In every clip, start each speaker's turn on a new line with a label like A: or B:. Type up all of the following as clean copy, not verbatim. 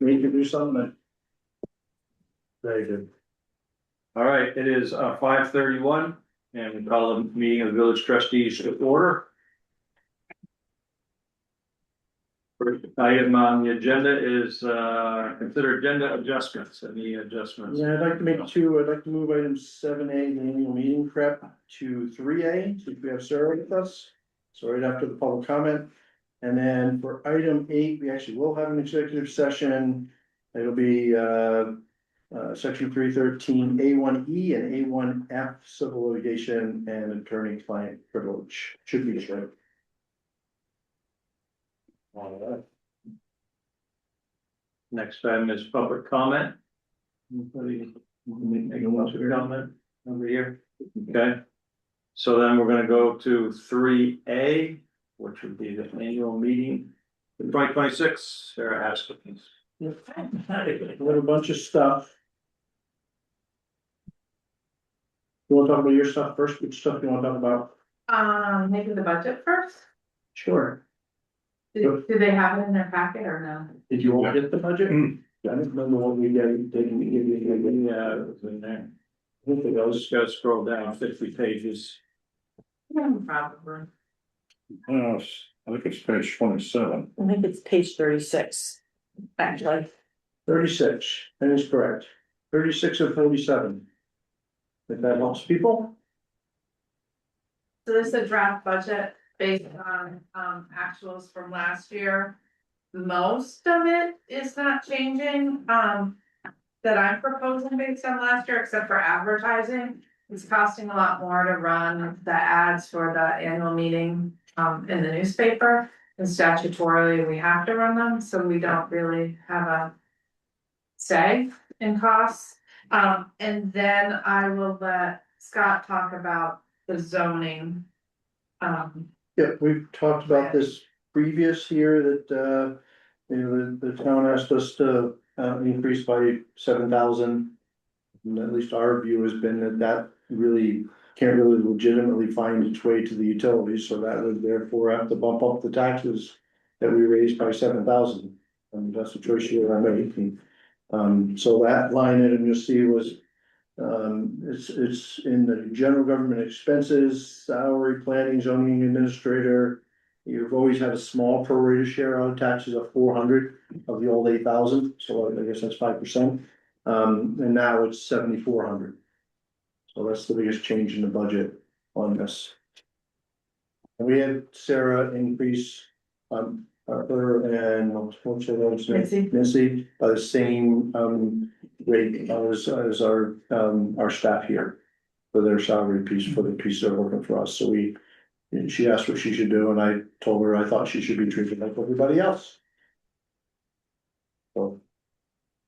A: need to do something. Very good.
B: All right, it is 5:31 and we call the meeting of the village trustees to order. First item on the agenda is consider agenda adjustments. Any adjustments?
A: Yeah, I'd like to make two. I'd like to move item 7A, the annual meeting prep, to 3A, so we have Sarah with us. So right after the public comment. And then for item 8, we actually will have an executive session. It'll be section 313A1E and A1F, civil litigation and attorney-client privilege. Should be sure. All right.
B: Next item is public comment. Anybody wants to comment over here? Okay. So then we're gonna go to 3A, which would be the annual meeting, 2026, Sarah Haskins.
A: A little bunch of stuff. You wanna talk about your stuff first? Which stuff you wanna talk about?
C: Maybe the budget first?
A: Sure.
C: Do they have it in their packet or no?
A: Did you all get the budget? I don't remember what we did, didn't we give you?
B: Yeah, it was in there. I think I'll just gotta scroll down 50 pages.
C: Probably.
D: Well, I think it's page 27.
E: I think it's page 36, actually.
A: 36, that is correct. 36 and 47. If that helps people.
C: So this is a draft budget based on actuals from last year. Most of it is not changing, that I'm proposing based on last year, except for advertising. It's costing a lot more to run the ads for the annual meeting in the newspaper. And statutorily, we have to run them, so we don't really have a say in costs. And then I will let Scott talk about the zoning.
A: Yeah, we've talked about this previous year that, you know, the town asked us to, increase by 7,000. And at least our view has been that that really can't really legitimately find its way to the utilities, so that would therefore have to bump up the taxes that we raised by 7,000. And that's the choice you are making. So that line item you'll see was, it's in the general government expenses, salary, planning, zoning administrator. You've always had a small prorated share on taxes of 400 of the old 8,000, so I guess that's 5%. And now it's 7,400. So that's the biggest change in the budget on this. And we had Sarah increase, her and what's her name? Missy, by the same, rate as our staff here. For their salary piece, for the piece they're working for us, so she asked what she should do, and I told her I thought she should be treated like everybody else. So.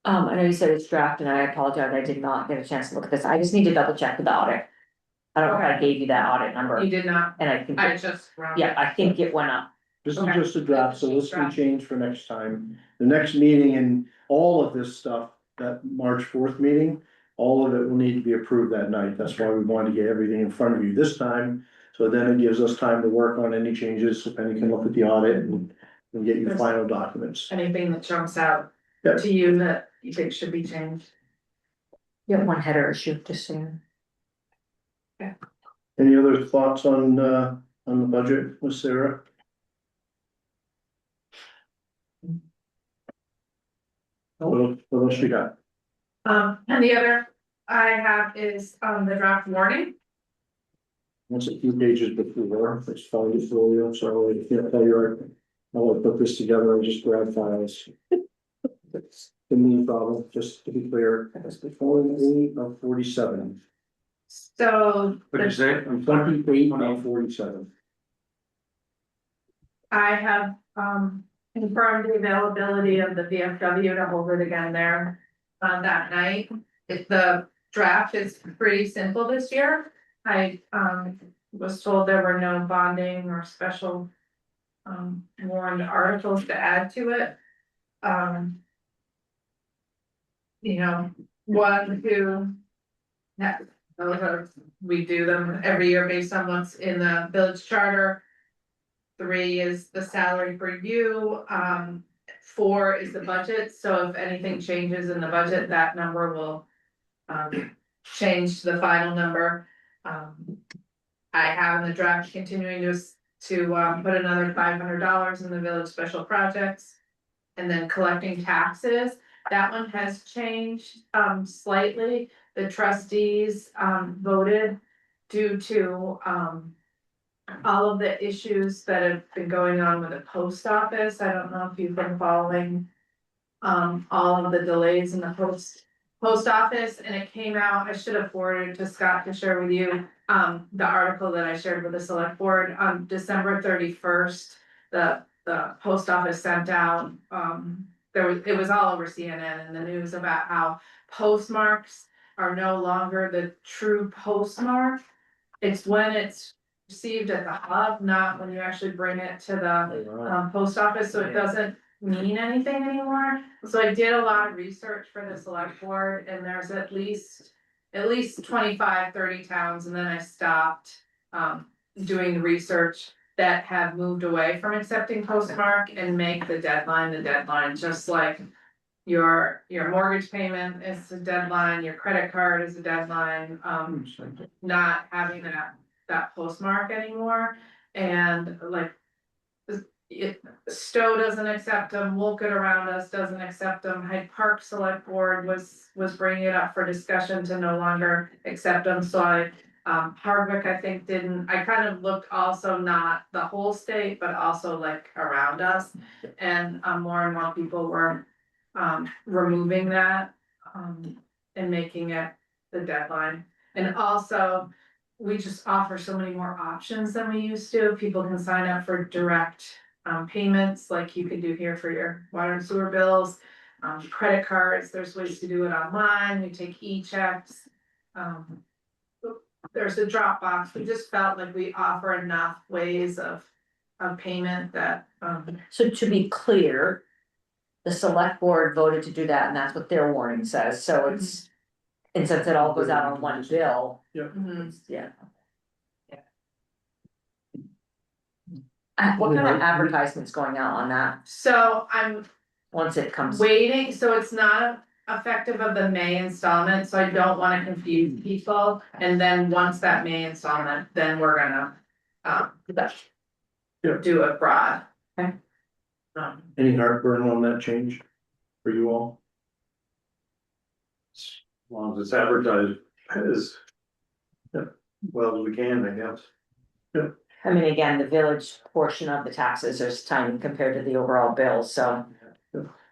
E: I know you said it's draft and I apologize, I did not get a chance to look at this, I just need to double check the audit. I don't know if I gave you that audit number,
C: You did not,
E: and I think,
C: I just.
E: yeah, I think it went up.
A: This is
C: Okay.
A: just a draft, so this can change for next time. The next meeting and all of this stuff, that March 4th meeting, all of it will need to be approved that night. That's why we wanted to get everything in front of you this time. So then it gives us time to work on any changes, and you can look at the audit and get your final documents.
C: Anything that jumps out
A: Yeah.
C: to you that you think should be changed?
E: You have one header issue, just saying.
A: Any other thoughts on the budget with Sarah? What else you got?
C: And the other I have is the draft warning.
A: That's a few pages before, it's probably for you, so I can't tell you, I'll put this together and just grab files. It's the main problem, just to be clear, it's before the of 47.
C: So
B: What did you say?
A: I'm 28 of 47.
C: I have confirmed the availability of the VFW to hold it again there on that night. If the draft is pretty simple this year, I was told there were no bonding or special warned articles to add to it. You know, 1, 2, yeah, those are, we do them every year based on what's in the village charter. 3 is the salary review, 4 is the budget, so if anything changes in the budget, that number will. Change to the final number. I have in the draft continuing to put another $500 in the village special projects. And then collecting taxes, that one has changed slightly. The trustees voted due to all of the issues that have been going on with the post office. I don't know if you've been following all of the delays in the post office, and it came out, I should have forwarded to Scott to share with you, the article that I shared with the select board on December 31st. The post office sent out, it was all over CNN and the news about how postmarks are no longer the true postmark. It's when it's received at the hub, not when you actually bring it to the post office, so it doesn't mean anything anymore. So I did a lot of research for the select board, and there's at least 25, 30 towns, and then I stopped doing the research that have moved away from accepting postmark and make the deadline, just like your mortgage payment is a deadline, your credit card is a deadline, not having that postmark anymore. And like Stowe doesn't accept them, Wolcott around us doesn't accept them, Hyde Park Select Board was bringing it up for discussion to no longer accept them, so Hardwick, I think, didn't. I kind of looked also not the whole state, but also like around us. And more and more people were removing that and making it the deadline. And also, we just offer so many more options than we used to. People can sign up for direct payments like you can do here for your water and sewer bills. Credit cards, there's ways to do it online. We take e-checks. There's a Dropbox. We just felt like we offer enough ways of payment that,
E: So to be clear, the select board voted to do that, and that's what their warning says, so it's, and since it all goes out on one bill, yeah. What kind of advertisement's going out on that,
C: so I'm
E: once it comes?
C: waiting, so it's not effective of the May installment, so I don't wanna confuse people. And then once that May installment, then we're gonna, do it broad.
E: Okay.
A: Any heartburn on that change for you all?
B: As long as it's advertised as well as we can, I guess.
E: I mean, again, the village portion of the taxes is tiny compared to the overall bill, so.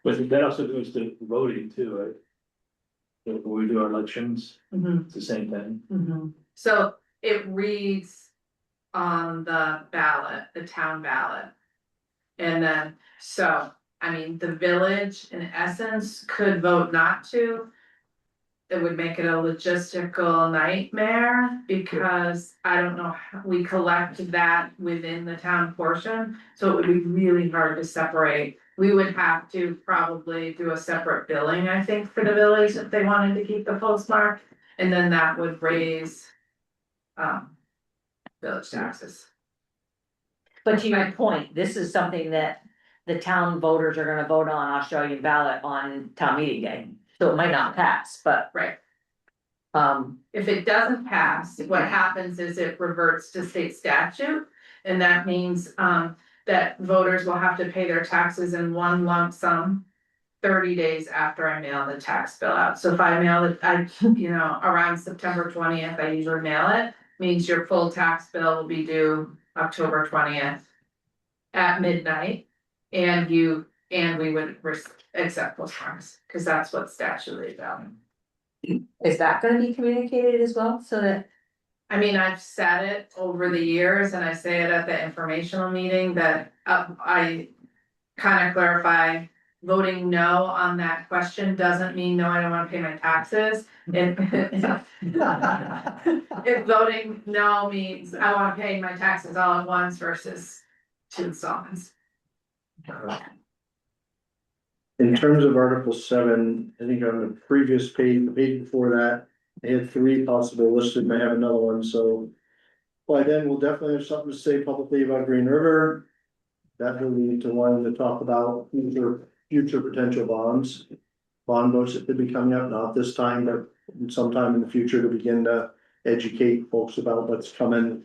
F: But that also goes to voting too, right? So when we do our elections, it's the same thing.
C: So it reads on the ballot, the town ballot. And then, so, I mean, the village in essence could vote not to. It would make it a logistical nightmare because I don't know, we collect that within the town portion. So it would be really hard to separate. We would have to probably do a separate billing, I think, for the village if they wanted to keep the postmark. And then that would raise village taxes.
E: But to your point, this is something that the town voters are gonna vote on Australian ballot on town meeting day, so it might not pass, but.
C: Right.
E: If
C: If it doesn't pass, what happens is it reverts to state statute. And that means that voters will have to pay their taxes in one lump sum 30 days after I mail the tax bill out. So if I mail it, around September 20th, I usually mail it, means your full tax bill will be due October 20th at midnight. And we would accept postmarks, because that's what statute is about.
E: is that gonna be communicated as well, so that?
C: I mean, I've said it over the years and I say it at the informational meeting that I kind of clarify. Voting no on that question doesn't mean no, I don't wanna pay my taxes. If voting no means I wanna pay my taxes all at once versus 2 installments.
A: In terms of Article 7, I think on the previous page, the page before that, they had 3 possible listed, may have another one, so. By then, we'll definitely have something to say publicly about Green River. That will lead to wanting to talk about future future potential bonds. Bond votes that could be coming up, not this time, but sometime in the future to begin to educate folks about what's coming.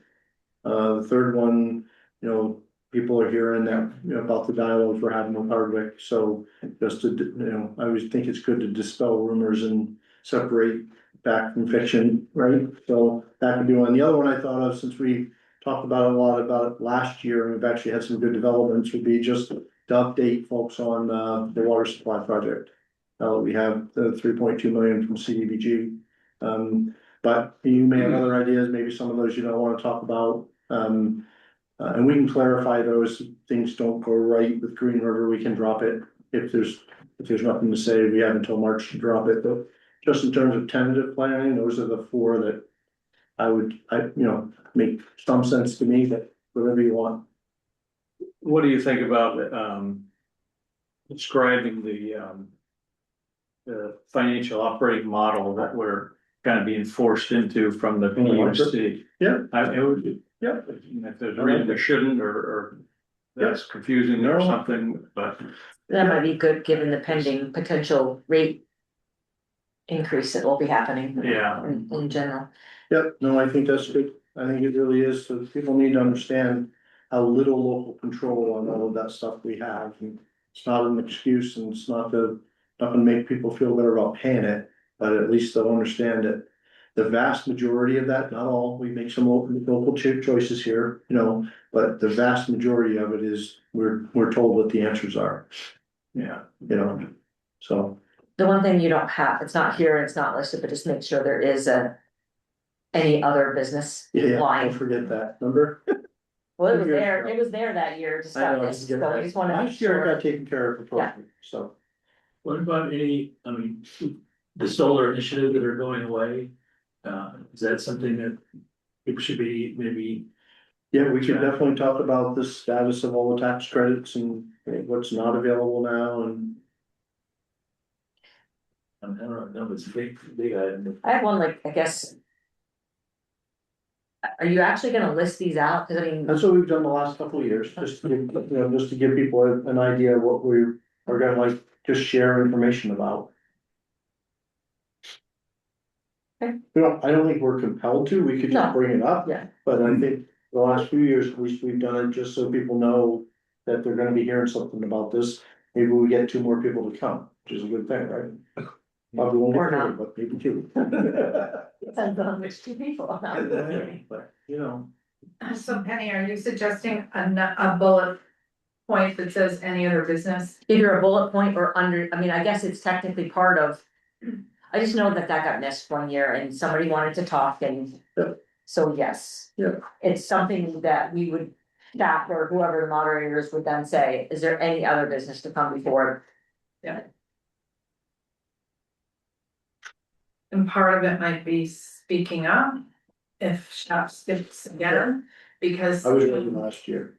A: The third one, you know, people are hearing that, you know, about the dialogues we're having with Hardwick, so just to, you know, I always think it's good to dispel rumors and separate fact from fiction, right? So that could be one. The other one I thought of, since we talked about a lot about it last year, and we've actually had some good developments, would be just to update folks on the water supply project. Now that we have the 3.2 million from CDBG. But you may have other ideas, maybe some of those you don't wanna talk about. And we can clarify those, if things don't go right with Green River, we can drop it. If there's nothing to say, we have until March to drop it, but just in terms of tentative planning, those are the four that you know, make some sense to me, but whatever you want.
B: What do you think about, describing the financial operating model that we're kind of being forced into from the PUC?
A: Yeah.
B: It would, yeah, if there's a reason we shouldn't, or that's confusing or
A: No.
B: something, but.
E: That might be good, given the pending potential rate increase that will be happening.
B: Yeah.
E: In general.
A: Yep, no, I think that's good. I think it really is. So people need to understand how little local control on all of that stuff we have. And it's not an excuse, and it's not gonna make people feel better about paying it, but at least they'll understand it. The vast majority of that, not all, we make some local choices here, you know, but the vast majority of it is, we're told what the answers are.
B: Yeah.
A: You know, so.
E: The one thing you don't have, it's not here, it's not listed, but just make sure there is any other business
A: Yeah,
E: line.
A: don't forget that, remember?
E: Well, it was there that year to
A: I
E: start
A: know,
E: this, so I just wanna make
A: last year it
E: sure.
A: got taken care of appropriately, so.
F: What about the solar initiative that are going away? Is that something that people should be maybe?
A: Yeah, we could definitely talk about the status of all the tax credits and what's not available now and.
F: I don't know, it's a big item.
E: I have one, like, I guess. Are you actually gonna list these out? Cause I mean,
A: That's what we've done the last couple of years, just to give, you know, just to give people an idea of what we are gonna like, just share information about.
E: Okay.
A: I don't think we're compelled to, we could
E: No.
A: just bring it up.
E: Yeah.
A: But I think the last few years, at least we've done it just so people know that they're gonna be hearing something about this. Maybe we get two more people to come, which is a good thing, right? Probably won't
E: Or
A: get
E: not.
A: three, but maybe two.
E: depends on which two people.
A: But, you know,
C: So Penny, are you suggesting a bullet point that says any other business?
E: Either a bullet point or under, I mean, I guess it's technically part of. I just know that got missed one year and somebody wanted to talk and.
A: Yep.
E: So yes.
A: Yep.
E: It's something that we would, staff or whoever the moderators would then say, is there any other business to come before?
C: And part of it might be speaking up if shop skips again, because.
A: I was ready last year.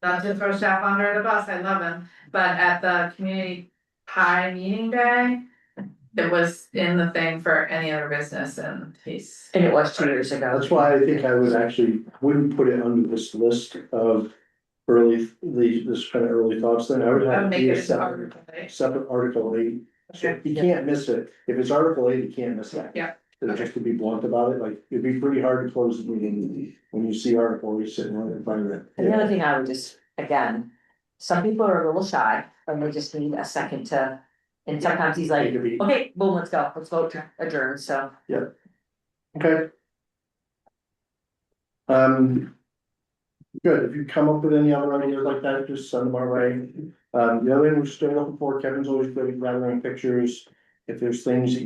C: Not to throw Chef under the bus, I love him, but at the community pie meeting day. It was in the thing for any other business and he's.
E: And it was 2 years ago.
A: That's why I think I wouldn't put it under this list of this kind of early thoughts, then I would
C: I
A: have
C: would
A: it
C: make
A: be
C: it
A: a
C: as
A: separate,
C: hard.
A: separate Article 8. So
C: Okay.
A: you can't miss it, if it's Article 8, you can't miss it.
C: Yeah.
A: Just to be blunt about it, like, it'd be pretty hard to close the meeting when you see Article 8 sitting right in front of it.
E: And the other thing I would just, again, some people are a little shy and they just need a second to. And sometimes he's like,
A: Take a beat.
E: okay, boom, let's go, let's vote to adjourn, so.
A: Okay. Good, if you come up with any other ideas like that, just send them our way. The other thing we're still looking for, Kevin's always good at gathering pictures. If there's things that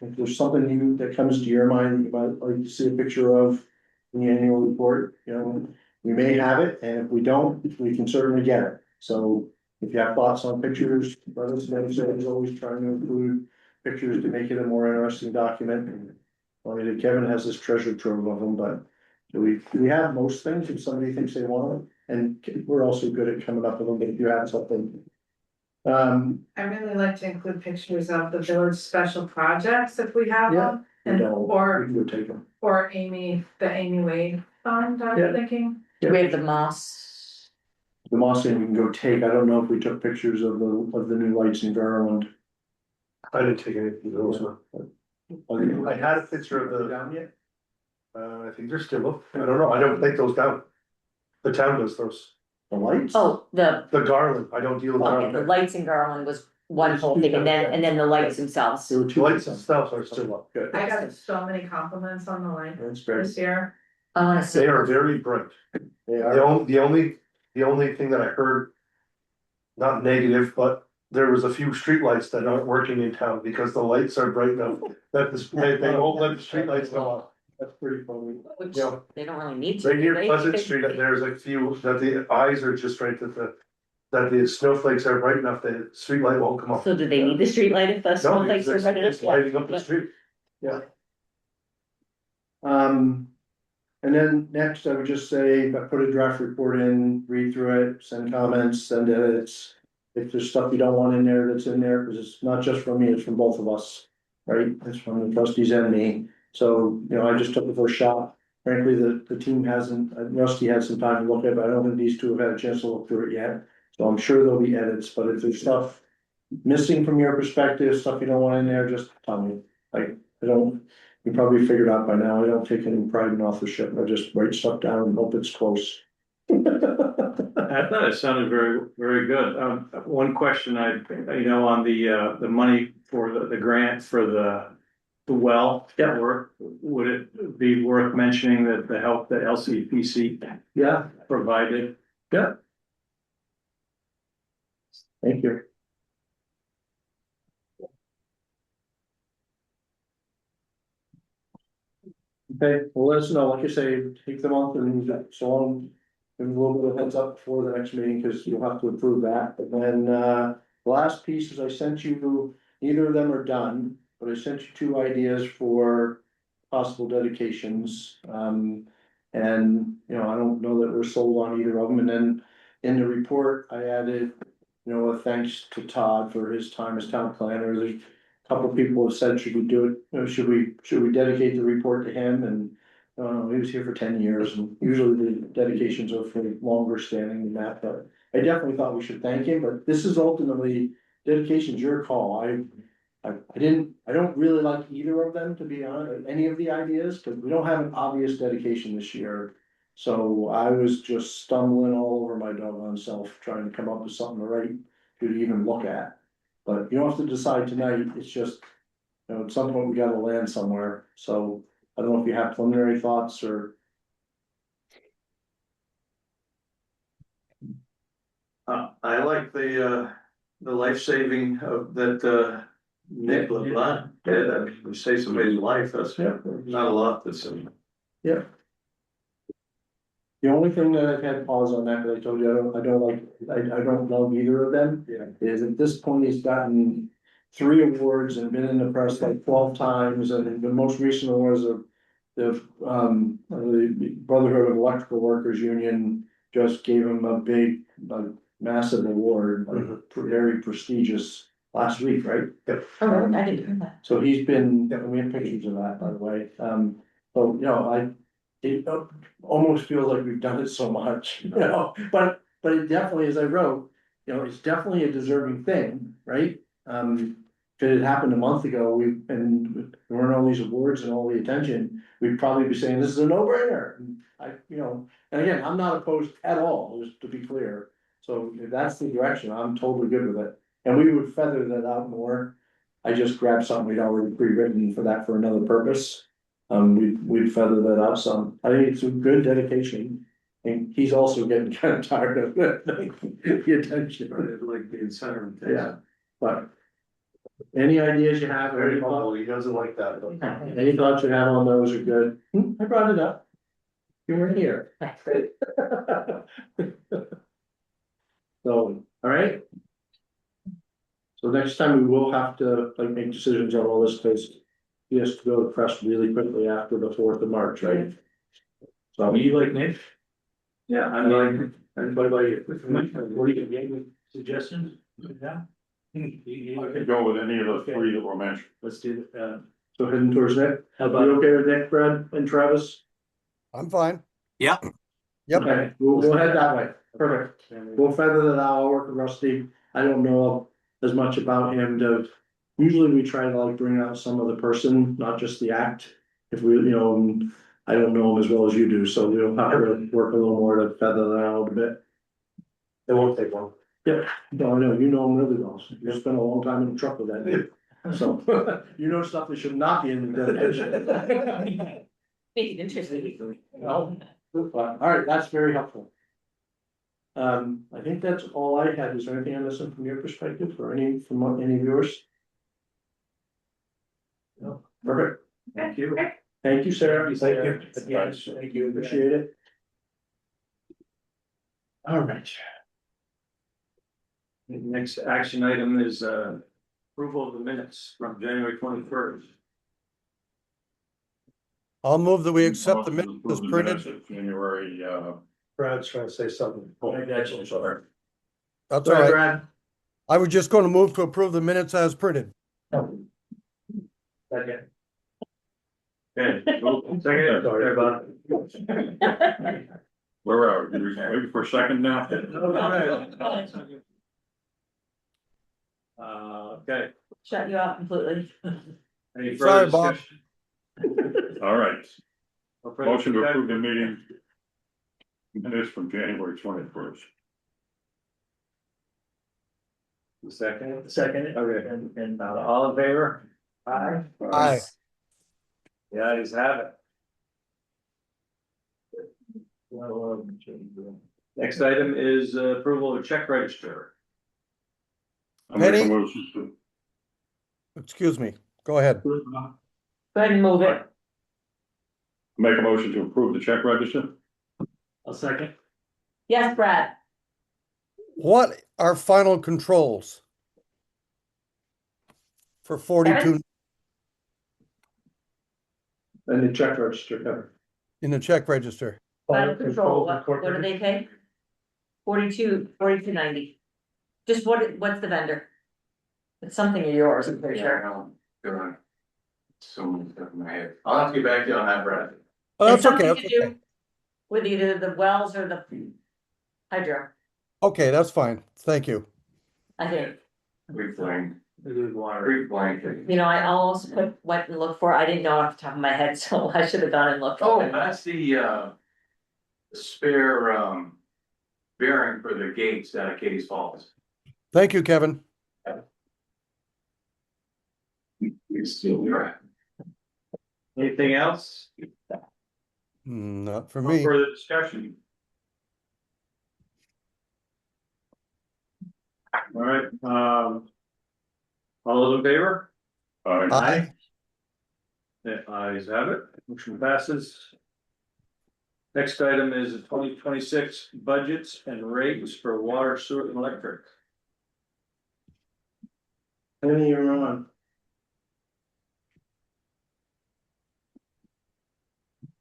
A: if there's something that comes to your mind, that you might like to see a picture of in the annual report, you know, we may have it, and if we don't, we can certainly get it. So if you have thoughts on pictures, let us know. So he's always trying to include pictures to make it a more interesting document. I mean, Kevin has this treasure trove of them, but we have most things if somebody thinks they want them, and we're also good at coming up with them, but if you have something.
C: I really like to include pictures of the village special projects if we have
A: Yeah.
C: them. And
A: we
C: or
A: would take them.
C: the Amy Wade fund, I
A: Yeah.
C: was thinking.
E: Do we have the moss?
A: The Mossing we can go take, I don't know if we took pictures of the new lights in Garland.
G: I didn't take anything of those, I had a picture of the,
A: Down yet?
G: I think they're still up, I don't know, I don't take those down. The town does those,
A: The lights?
E: Oh, the,
G: the Garland, I don't deal with
E: okay, the
G: Garland.
E: lights in Garland was one whole thing, and then the lights themselves.
A: There were
G: The
A: two
G: lights and stuff are still up,
A: Good.
C: I got so many compliments on the light
A: That's great.
C: this year.
E: I wanna see.
G: they are very bright.
A: They
G: The
A: are.
G: only thing that I heard. Not negative, but there was a few streetlights that aren't working in town because the lights are bright enough that they won't let the streetlights go off.
A: That's pretty funny.
E: Which,
G: Yeah.
E: they don't really need to.
G: Right near
E: do they?
G: Pleasant Street, there's a few that the eyes are just right that the snowflakes are bright enough, the streetlight won't come on.
E: So do they need the street light if the
G: No,
E: snowflakes are ready
G: it's
E: to?
G: lighting up the street.
A: And then next, I would just say, I put a draft report in, read through it, send comments, send edits. If there's stuff you don't want in there, that's in there, because it's not just from me, it's from both of us, right? It's from the trustees and me. So, you know, I just took the first shot. Frankly, the team hasn't, Rusty had some time to look at it, but I don't think these two have had a chance to look through it yet. So I'm sure there'll be edits, but if there's stuff missing from your perspective, stuff you don't want in there, just tell me. Like, I don't, you probably figured out by now, I don't take any pride in authorship, I just write stuff down and hope it's close.
B: I thought it sounded very, very good. One question on the money for the grant for the well.
A: Yeah.
B: Work, would it be worth mentioning that the help that LCPC
A: Yeah,
B: provided?
A: yeah. Thank you. Okay, well, let us know, like I say, take them off and so on. Give them a little bit of heads up before the next meeting, because you'll have to approve that, and then, the last piece is I sent you, neither of them are done, but I sent you two ideas for possible dedications, and, you know, I don't know that we're sold on either of them, and then in the report, I added, you know, a thanks to Todd for his time as town planner. There's a couple of people have said, should we do it, you know, should we dedicate the report to him? And he was here for 10 years, and usually the dedications are for longer standing than that, but I definitely thought we should thank him, but this is ultimately, dedication's your call. I don't really like either of them, to be honest, any of the ideas, because we don't have an obvious dedication this year. So I was just stumbling all over my doggone self, trying to come up with something to write, to even look at. But you don't have to decide tonight, it's just, you know, at some point we gotta land somewhere, so I don't know if you have preliminary thoughts or.
B: I like the life-saving of that, Nick LeBlanc did. I mean, we save somebody's life, that's
A: Yeah.
B: not a lot, that's.
A: Yeah. The only thing that I've had pause on that, because I told you, I don't know either of them.
B: Yeah.
A: Is at this point, he's gotten 3 awards and been in the press like 12 times, and the most recent was the Brotherhood of Electrical Workers Union just gave him a big, massive award, very prestigious last week, right?
E: Oh, I didn't hear that.
A: So he's been, we have pictures of that, by the way, so, you know, it almost feels like we've done it so much, you know, but it definitely, as I wrote, you know, it's definitely a deserving thing, right? If it had happened a month ago, there weren't all these awards and all the attention, we'd probably be saying this is a no-brainer. You know, and again, I'm not opposed at all, just to be clear, so if that's the direction, I'm totally good with it. And we would feather that out more. I just grabbed something we'd already pre-written for that for another purpose. We'd feather that out some. I think it's a good dedication. And he's also getting kind of tired of the attention.
B: Like the center.
A: Yeah, but any ideas you have, or
G: Very
A: any
G: humble,
A: thoughts,
G: he doesn't like that, but.
A: any thoughts you have on those are good. I brought it up. You weren't here. So, all right. So next time we will have to like make decisions on all this, because he has to go to press really quickly after the 4th of March, right? So,
F: You like Nick?
B: Yeah, I'm like,
F: And what about you? What do you get with suggestions? Yeah.
D: I could go with any of the 3 that were mentioned.
F: Let's do that.
A: so heading towards Nick,
F: How
A: are
F: about,
A: you okay with Nick, Brad, and Travis?
H: I'm fine.
I: Yep.
H: Yep.
A: Okay, we'll head that way. Perfect. We'll feather that out, I'll work with Rusty, I don't know as much about him usually we try to like bring out some of the person, not just the act. If we, I don't know him as well as you do, so we'll have to work a little more to feather that out a bit.
G: It won't take long.
A: Yeah, no, I know, you know him really well, you spent a long time in the truck with that dude, so, you know stuff that should not be in the definition.
E: Make it interesting.
A: No, all right, that's very helpful. I think that's all I had. Is there anything I'm missing from your perspective or from any of yours? No, perfect.
B: Thank you.
A: Thank you, Sarah.
G: Thank you.
A: Yes, thank you, appreciate it. All right.
B: The next action item is approval of the minutes from January 21st.
H: I'll move that we accept the
D: Motion to
H: minutes
D: approve
H: as
D: the
H: printed.
D: minutes of January,
G: Brad's trying to say something.
F: I'm sorry.
H: That's all
A: Sorry,
H: right.
A: Brad.
H: I was just going to move to approve the minutes as printed.
B: Okay. Second, sorry about.
D: where are we? Waiting for a second now?
B: Okay,
E: Shut you out completely.
B: any
H: Sorry,
B: further
H: Bob.
B: discussion?
D: All right,
B: No further
D: motion to approve the
B: discussion?
D: meeting. Minutes from January 21st.
B: Second,
F: Second.
B: okay,
F: And
B: all in favor? Aye.
H: Aye.
B: The ayes have it. Next item is approval of check register.
D: I make a
H: Penny?
D: motion to,
H: Excuse me. Go ahead.
E: Go ahead and move it.
D: make a motion to approve the check register.
F: I'll second.
E: Yes, Brad.
H: What are final controls? For 42
A: And the check register cover.
H: in the check register.
E: Final control, what do they pay? 42.90. Just what's the vendor? It's something of yours, I'm pretty sure.
I: So many stuff in my head. I'll have to get back to you on that, Brad.
H: Oh,
E: It's
H: that's okay.
E: something
H: That's
E: to
H: okay.
E: do with either the wells or the hydro,
H: Okay, that's fine. Thank you.
E: I think.
I: Brief blank,
B: This is water.
I: brief blank.
E: You know, I almost went and looked for it. I didn't know off the top of my head, so I should have gone and looked.
I: Oh, that's the spare, bearing for the gates out of Katie's Falls.
H: Thank you, Kevin.
I: It's still there.
B: Anything else?
H: Not for
B: No
H: me.
B: further discussion? All right, all those in favor?
H: Aye.
B: The ayes have it, motion passes. Next item is the 2026 budgets and rates for water, sewer, and electric.
A: Penny, you're on.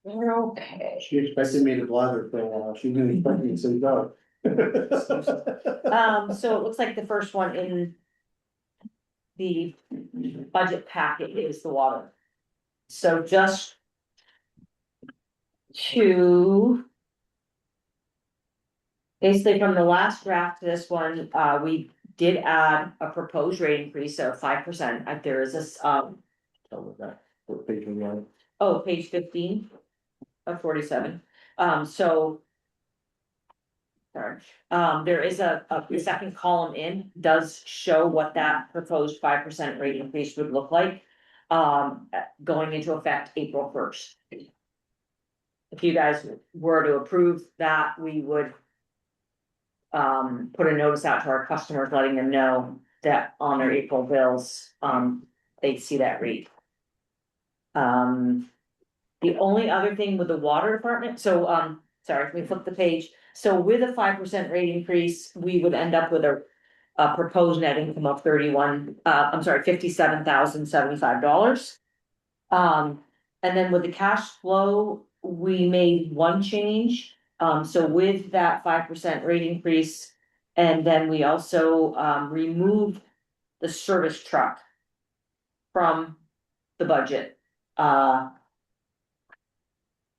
E: Okay.
A: She expected me to blather for a while, she didn't expect me to say no.
E: So it looks like the first one in the budget packet is the water. So just to basically from the last draft to this one, we did add a proposed rate increase of 5%. There is this,
A: What page are we on?
E: oh, page 15 of 47. So sorry, there is a second column in, does show what that proposed 5% rate increase would look like. Going into effect April 1st. If you guys were to approve that, we would. Put a notice out to our customers, letting them know that on their April bills, they see that rate. The only other thing with the water department, so, sorry, if we flip the page, so with a 5% rate increase, we would end up with a proposed net income of $57,075. And then with the cash flow, we made one change, so with that 5% rate increase. And then we also removed the service truck from the budget.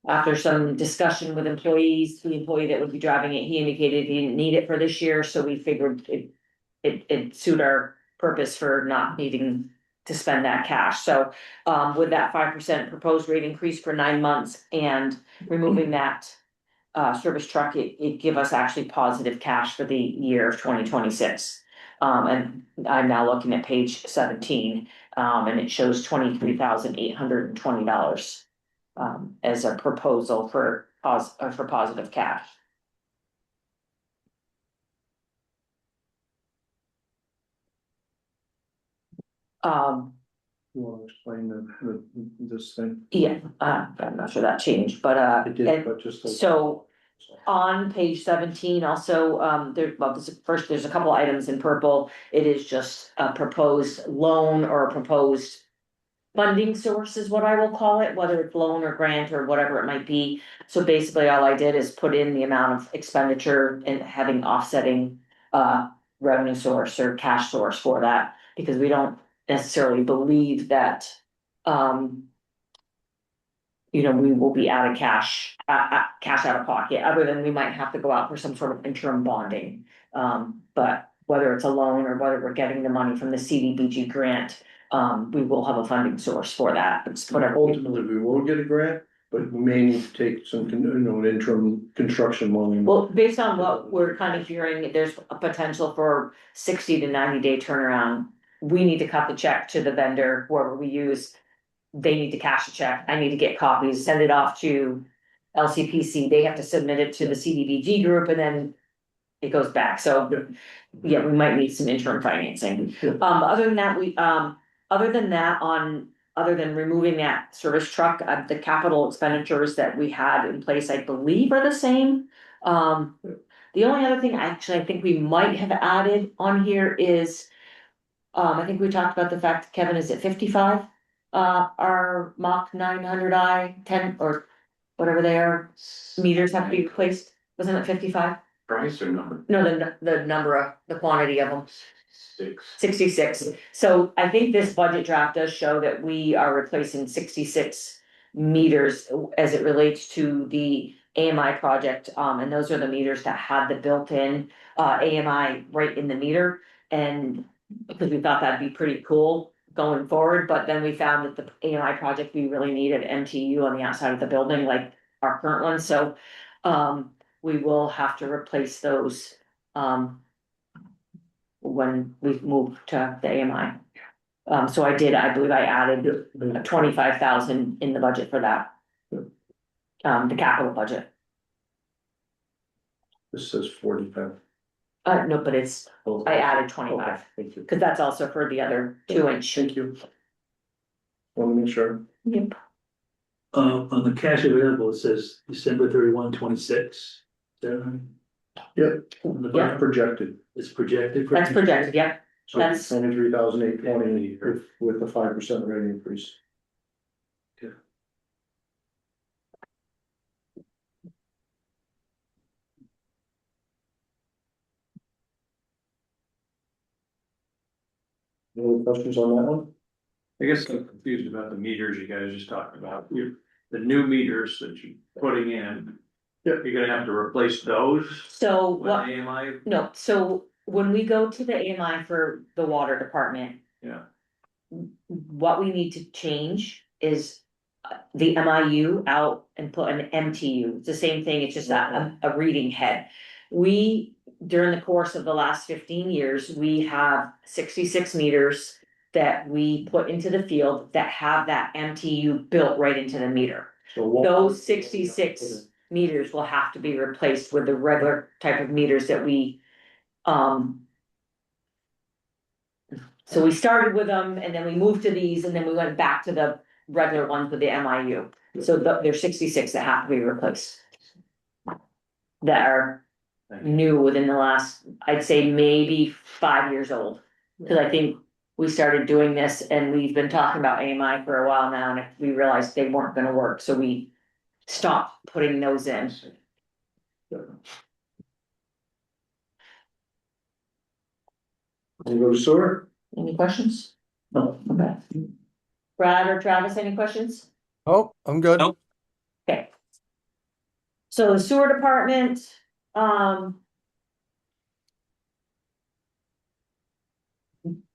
E: after some discussion with employees, the employee that would be driving it, he indicated he didn't need it for this year, so we figured it suit our purpose for not needing to spend that cash. So, with that 5% proposed rate increase for 9 months and removing that service truck, it give us actually positive cash for the year of 2026. And I'm now looking at page 17, and it shows $23,820 as a proposal for positive cash.
A: You wanna explain this thing?
E: Yeah, I'm not sure that changed, but
A: It did, but just.
E: so on page 17, also, there's a couple items in purple. It is just a proposed loan or a proposed funding source is what I will call it, whether it's loan or grant or whatever it might be. So basically, all I did is put in the amount of expenditure and having offsetting revenue source or cash source for that, because we don't necessarily believe that we will be out of cash out of pocket, other than we might have to go out for some sort of interim bonding. But whether it's a loan or whether we're getting the money from the CDBG grant, we will have a funding source for that. It's whatever.
A: Ultimately, we will get a grant, but we may need to take some, an interim construction loan.
E: Well, based on what we're kind of hearing, there's a potential for 60 to 90-day turnaround. We need to cut the check to the vendor, whoever we use. They need to cash a check. I need to get copies, send it off to LCPC. They have to submit it to the CDBG group, and then it goes back. So yeah, we might need some interim financing. Other than that, other than removing that service truck, the capital expenditures that we had in place, I believe, are the same. The only other thing I think we might have added on here is, I think we talked about the fact, Kevin, is it 55? Our Mach 900i 10 or whatever they are, meters have to be replaced. Wasn't it 55?
I: Price or number?
E: No, the number of, the quantity of them.
I: 66.
E: So I think this budget draft does show that we are replacing 66 meters as it relates to the AMI project. And those are the meters that had the built-in AMI right in the meter. And because we thought that'd be pretty cool going forward, but then we found that the AMI project, we really needed MTU on the outside of the building, like our current one. So we will have to replace those when we move to the AMI. So I believe I added 25,000 in the budget for that. The capital budget.
A: This says 45.
E: No, but I added 25,
A: Okay, thank you.
E: because that's also for the other 2-inch.
A: Thank you. Want to make sure.
E: Yep.
F: On the cash available, it says December 31, 26. Is that right?
A: Yep,
F: On the
A: that's
F: bottom,
A: projected.
F: it's projected.
E: That's projected, yeah.
A: So
E: That's-
A: 23,820 with the 5% rate increase. Any questions on that one?
B: I guess I'm confused about the meters you guys just talked about. The new meters that you're putting in.
A: Yep.
B: You're gonna have to replace those
E: So
B: with
E: what,
B: AMI?
E: no, so when we go to the AMI for the water department,
B: Yeah,
E: what we need to change is the MIU out and put an MTU. It's the same thing, it's just a reading head. During the course of the last 15 years, we have 66 meters that we put into the field that have that MTU built right into the meter.
A: So
E: Those 66 meters will have to be replaced with the regular type of meters that we, so we started with them and then we moved to these and then we went back to the regular ones with the MIU. So there's 66 that have to be replaced. That are new within the last, I'd say maybe 5 years old. Cause I think we started doing this and we've been talking about AMI for a while now and we realized they weren't gonna work, so we stopped putting those in.
A: We'll go to sewer.
E: Any questions?
A: No.
E: Okay. Brad or Travis, any questions?
H: Oh, I'm good.
E: Okay, So the sewer department, um.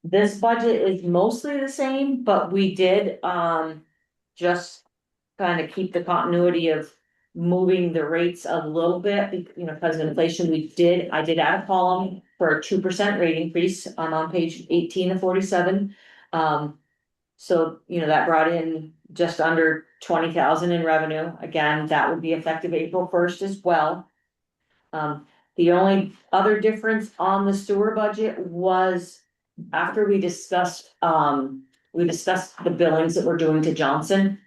E: This budget is mostly the same, but we did, just kind of keep the continuity of moving the rates a little bit, because of inflation, I did add a column for a 2% rate increase on page 18 of 47. So, that brought in just under 20,000 in revenue. Again, that would be effective April 1st as well. The only other difference on the sewer budget was after we discussed the billings that we're doing to Johnson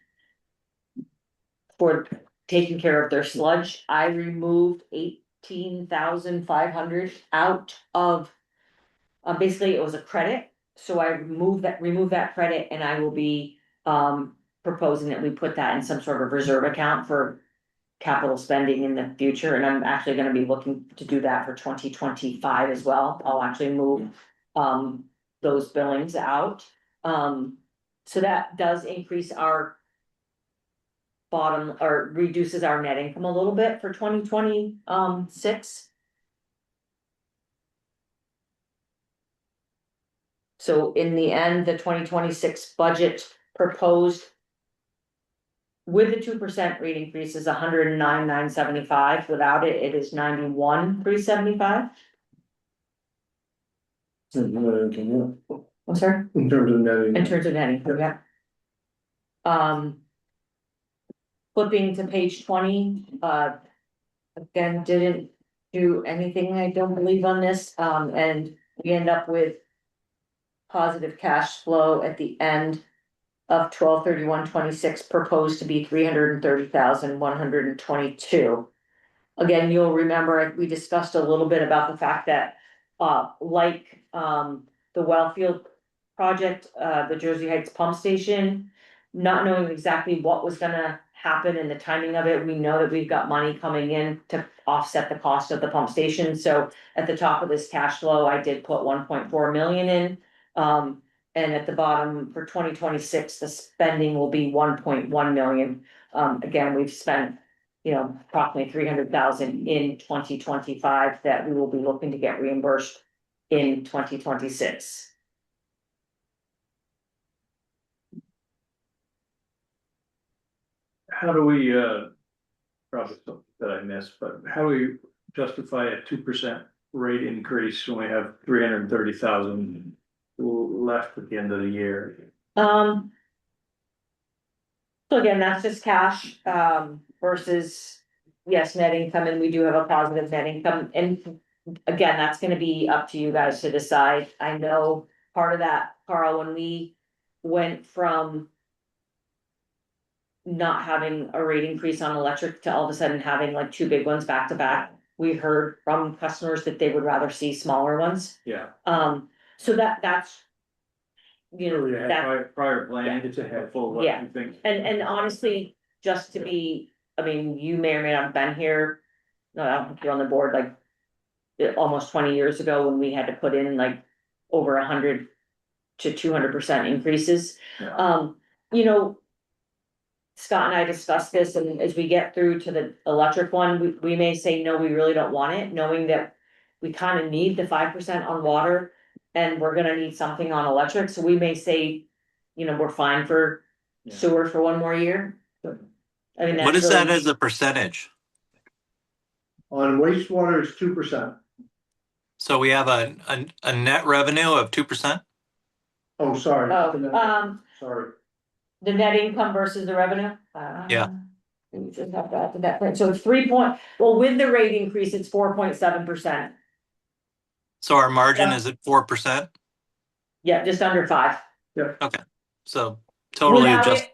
E: for taking care of their sludge. I removed 18,500 out of, basically it was a credit. So I remove that credit, and I will be, proposing that we put that in some sort of reserve account for capital spending in the future, and I'm actually gonna be looking to do that for 2025 as well. I'll actually move those billings out. So that does increase our bottom, or reduces our net income a little bit for 2026. So in the end, the 2026 budget proposed with the 2% rate increase is 109,975. Without it, it is 91,375.
A: In
E: I'm sorry,
A: terms of netting.
E: in terms of net income, yeah. Flipping to page 20, again, didn't do anything, I don't believe, on this, and we end up with positive cash flow at the end of 12/31/26, proposed to be 330,122. Again, you'll remember, we discussed a little bit about the fact that, the Wellfield project, the Jersey Heights pump station, not knowing exactly what was gonna happen and the timing of it, we know that we've got money coming in to offset the cost of the pump station. So at the top of this cash flow, I did put 1.4 million in. And at the bottom for 2026, the spending will be 1.1 million. Again, we've spent, approximately 300,000 in 2025 that we will be looking to get reimbursed in 2026.
B: How do we, probably something that I missed, but how do we justify a 2% rate increase when we have 330,000 left at the end of the year?
E: So again, that's just cash, versus, yes, net income, and we do have a positive net income, and again, that's gonna be up to you guys to decide. I know part of that, Carl, when we went from not having a rate increase on electric to all of a sudden having like two big ones back to back, we heard from customers that they would rather see smaller ones.
B: Yeah.
E: So that's, that,
B: Prior planning, it's a handful of what
E: Yeah.
B: you think.
E: and honestly, just to be, I mean, you may or may not have been here. No, I don't think you're on the board, like, almost 20 years ago when we had to put in like over 100 to 200% increases.
B: Yeah.
E: Scott and I discussed this, and as we get through to the electric one, we may say, no, we really don't want it, knowing that we kind of need the 5% on water, and we're gonna need something on electric, so we may say, we're fine for
B: Yeah.
E: sewer for one more year. I mean,
J: What
E: that's
J: is that
E: really,
J: as a percentage?
A: On wastewater is 2%.
J: So we have a net revenue of 2%?
A: Oh, sorry. Sorry.
E: the net income versus the revenue.
J: Yeah.
E: We just have to add to that point, so it's with the rate increase, it's 4.7%.
J: So our margin
E: Yeah.
J: is at 4%?
E: Yeah, just under 5.
J: So totally adjust.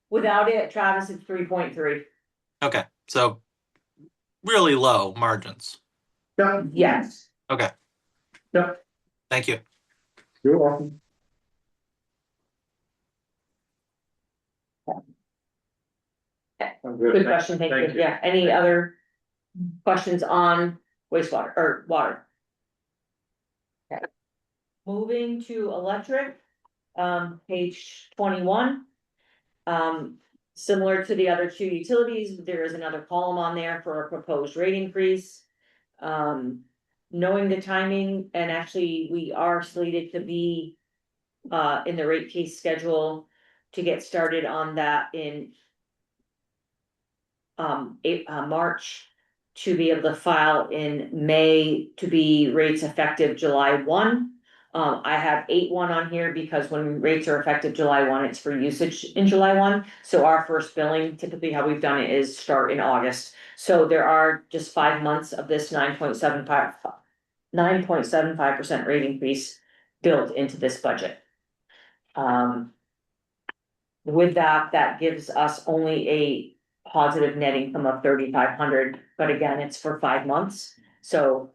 E: Without it, Travis, it's 3.3.
J: Okay, so really low margins.
A: Yeah,
E: Yes.
J: Okay.
A: Yeah.
J: Thank you.
A: You're welcome.
B: I'm
E: Good question, thank you.
B: Thank you.
E: Yeah, any other questions on wastewater or water? Okay. Moving to electric, page 21. Similar to the other two utilities, there is another column on there for a proposed rate increase. Knowing the timing, and actually, we are slated to be in the rate case schedule to get started on that in March, to be able to file in May to be rates effective July 1. I have 8/1 on here because when rates are effective July 1, it's for usage in July 1. So our first billing, typically how we've done it is start in August. So there are just 5 months of this 9.75% rate increase built into this budget. With that, that gives us only a positive net income of 3,500, but again, it's for 5 months. So,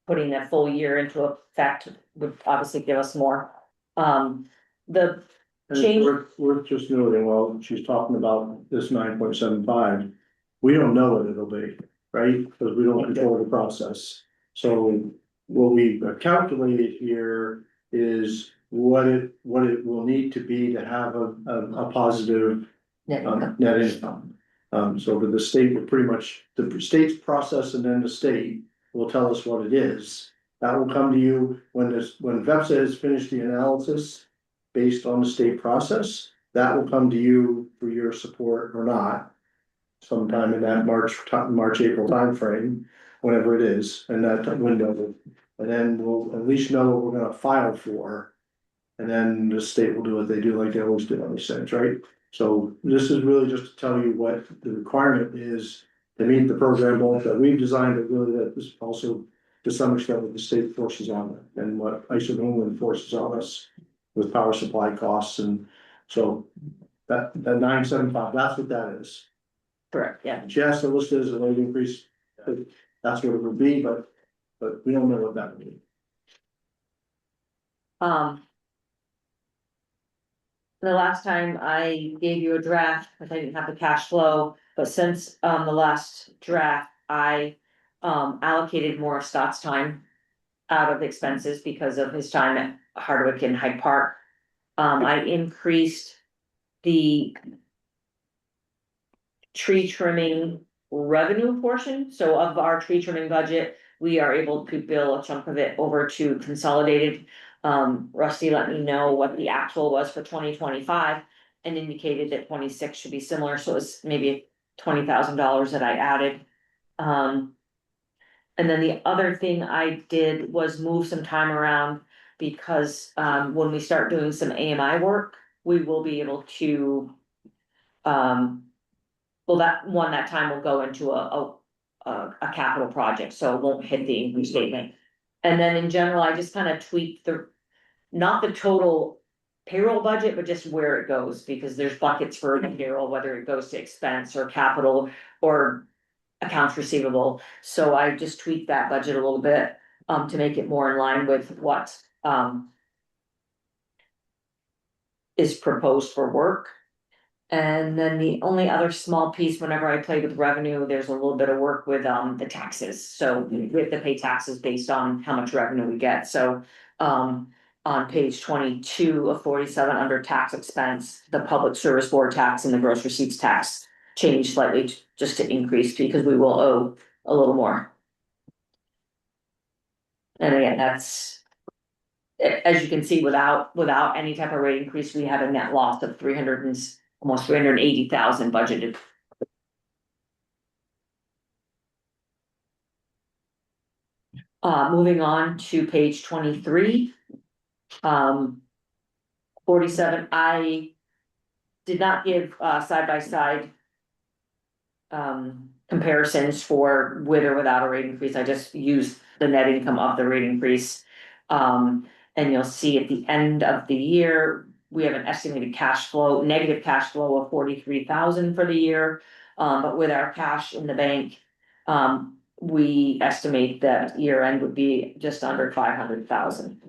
E: putting that full year into effect would obviously give us more. The
A: And it's
E: change,
A: worth just noting, while she's talking about this 9.75, we don't know what it'll be, right? Because we don't control the process. So what we've calculated here is what it will need to be to have a positive
E: net income.
A: net income. So that the state will pretty much, the state's process and then the state will tell us what it is. That will come to you when VEPSA has finished the analysis based on the state process. That will come to you for your support or not. Sometime in that March, April timeframe, whenever it is, in that window. And then we'll at least know what we're gonna file for. And then the state will do what they do, like they always do on these things, right? So this is really just to tell you what the requirement is to meet the program goals that we've designed, but really that is also to some extent what the state forces on it and what ISO New England forces on us with power supply costs. And so that 975, that's what that is.
E: Correct, yeah.
A: She asked to list it as a rate increase, that's what it would be, but we don't know what that would be.
E: The last time I gave you a draft, but I didn't have the cash flow, but since the last draft, I allocated more of Scott's time out of expenses because of his time at Hardwick and Hyde Park. I increased the tree trimming revenue portion, so of our tree trimming budget, we are able to bill a chunk of it over to consolidated. Rusty let me know what the actual was for 2025 and indicated that 26 should be similar, so it's maybe $20,000 that I added. And then the other thing I did was move some time around because when we start doing some AMI work, we will be able to well, that time will go into a capital project, so it won't hit the income statement. And then in general, I just kind of tweaked not the total payroll budget, but just where it goes, because there's buckets for the payroll, whether it goes to expense or capital or accounts receivable. So I just tweaked that budget a little bit to make it more in line with what is proposed for work. And then the only other small piece, whenever I play with revenue, there's a little bit of work with the taxes. So we have to pay taxes based on how much revenue we get. So on page 22 of 47 under tax expense, the public service board tax and the gross receipts tax changed slightly just to increase because we will owe a little more. And again, that's, as you can see, without any type of rate increase, we have a net loss of almost 380,000 budgeted. Moving on to page 23. 47, I did not give side by side comparisons for with or without a rate increase. I just used the net income of the rate increase. And you'll see at the end of the year, we have an estimated negative cash flow of 43,000 for the year. But with our cash in the bank, we estimate that year end would be just under 500,000.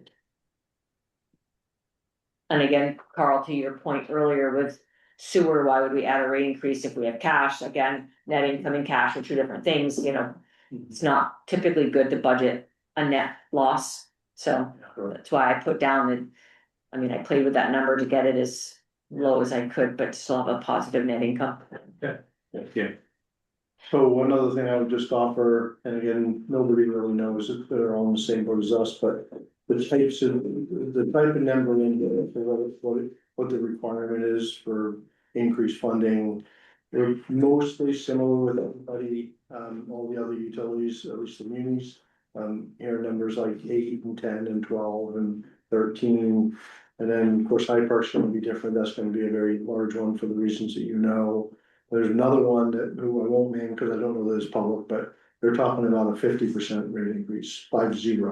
E: And again, Carl, to your point earlier with sewer, why would we add a rate increase if we have cash? Again, net income and cash are two different things, it's not typically good to budget a net loss. So that's why I put down I played with that number to get it as low as I could, but still have a positive net income.
B: Yeah.
A: So one other thing I would just offer, and again, nobody really knows if they're all in the same boat as us, but the type of number in here, for what the requirement is for increased funding. They're mostly similar with everybody, all the other utilities, at least the munis. Here are numbers like 8 and 10 and 12 and 13. And then, of course, Hyde Park's gonna be different. That's gonna be a very large one for the reasons that you know. There's another one that, who I won't name because I don't know that it's public, but they're talking about a 50% rate increase, 50.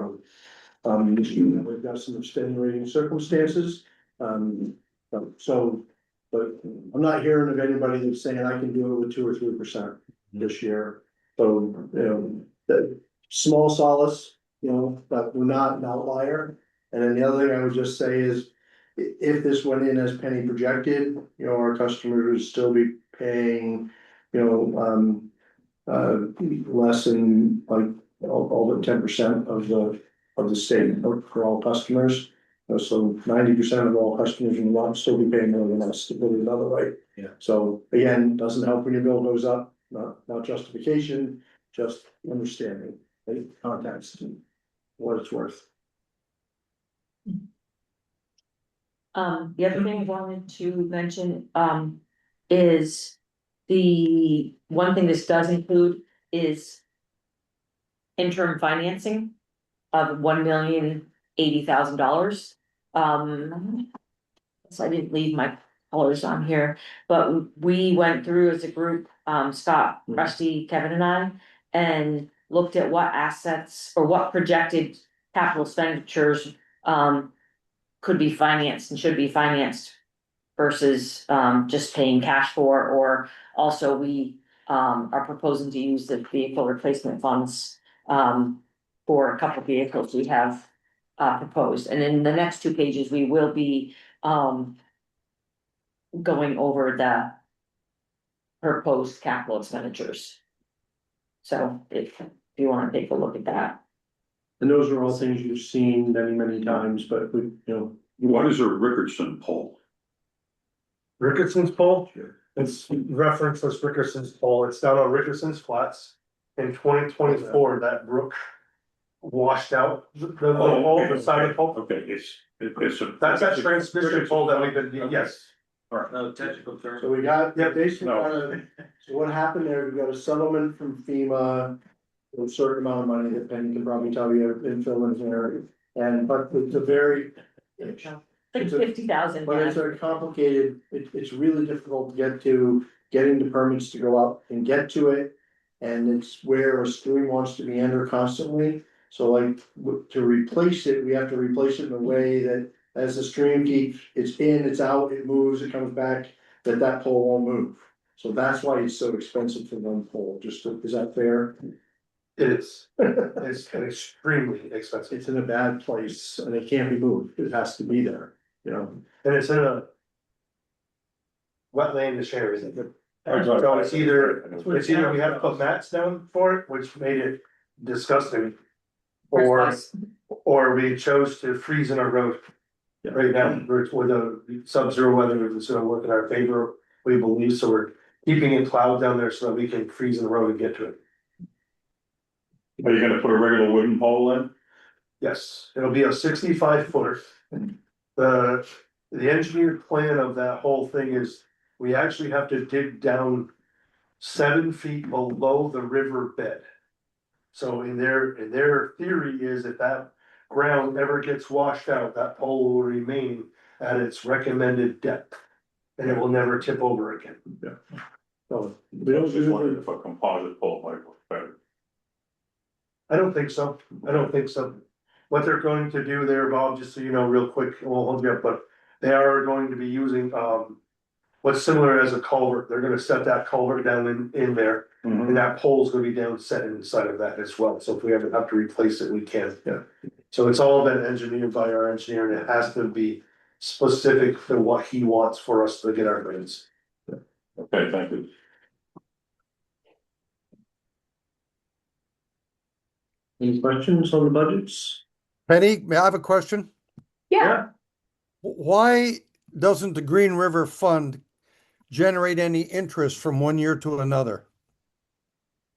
A: We've got some extenuating circumstances, so, but I'm not hearing of anybody that's saying I can do it with 2 or 3% this year. So, the small solace, but we're not an outlier. And then the other thing I would just say is, if this went in as penny projected, our customers would still be paying, less than like all but 10% of the state for all customers. So 90% of all customers in Vermont still be paying more than us to put it another way.
F: Yeah.
A: So again, doesn't help when your bill goes up, not justification, just understanding, right? Context, and what it's worth.
E: The other thing I wanted to mention, is the one thing this does include is interim financing of $1,080,000. So I didn't leave my colors on here, but we went through as a group, Scott, Trustee, Kevin and I, and looked at what assets or what projected capital expenditures, could be financed and should be financed versus just paying cash for, or also we are proposing to use the vehicle replacement funds for a couple of vehicles we have proposed. And in the next 2 pages, we will be going over the proposed capital expenditures. So if you want to take a look at that.
A: And those are all things you've seen many, many times, but we,
D: What is a Rickerson pole?
G: Rickerson's pole, it's referenced as Rickerson's pole, it's down on Rickerson's Flats. In 2024, that brook washed out the pole, the side of the pole.
D: Okay, it's a.
G: That's that transmission pole that we've been, yes.
B: No technical term.
A: so we got,
G: Yeah,
A: basically,
D: no.
A: so what happened there, we got a settlement from FEMA. A certain amount of money that Penny can probably tell you in Phil and there, but it's a very.
E: Like 50,000.
A: But it's a complicated, it's really difficult to get to, getting the permits to go out and get to it. And it's where a stream wants to meander constantly, so like, to replace it, we have to replace it in a way that. As the stream keeps, it's in, it's out, it moves, it comes back, that pole won't move. So that's why it's so expensive for one pole, is that fair?
G: It is, it's extremely expensive,
A: It's in a bad place and it can't be moved, it has to be there,
G: and it's in a. Wetlandish area, so it's either we have to put mats down for it, which made it disgusting. Or we chose to freeze in our road. Right now, with the sub-zero weather, it's gonna work in our favor, we believe, so we're keeping it plowed down there so that we can freeze in the road and get to it.
D: Are you gonna put a regular wooden pole in?
G: Yes, it'll be a 65 footer. The engineered plan of that whole thing is, we actually have to dig down 7 feet below the river bed. So in their theory is if that ground ever gets washed out, that pole will remain at its recommended depth. And it will never tip over again.
A: so.
D: I was just wondering if a composite pole might work better.
G: I don't think so, What they're going to do there, Bob, just so you know, real quick, I won't hold you up, but they are going to be using, what's similar as a culvert, they're gonna set that culvert down in there. And that pole's gonna be down set inside of that as well, so if we ever have to replace it, we can. So it's all been engineered by our engineer, and it has to be specific to what he wants for us to get our bids.
D: Okay, thank you.
A: Any questions on the budgets?
H: Penny, may I have a question?
E: Yeah.
H: Why doesn't the Green River Fund generate any interest from one year to another?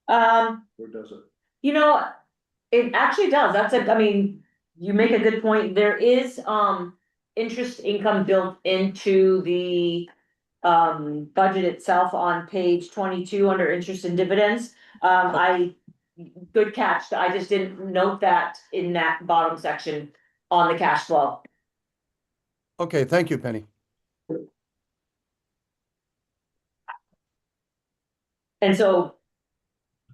A: Or does it?
E: You know, it actually does, I mean, you make a good point, there is, interest income built into the. Budget itself on page 22 under interest and dividends, good catch, I just didn't note that in that bottom section on the cash flow.
H: Okay, thank you, Penny.
E: And so,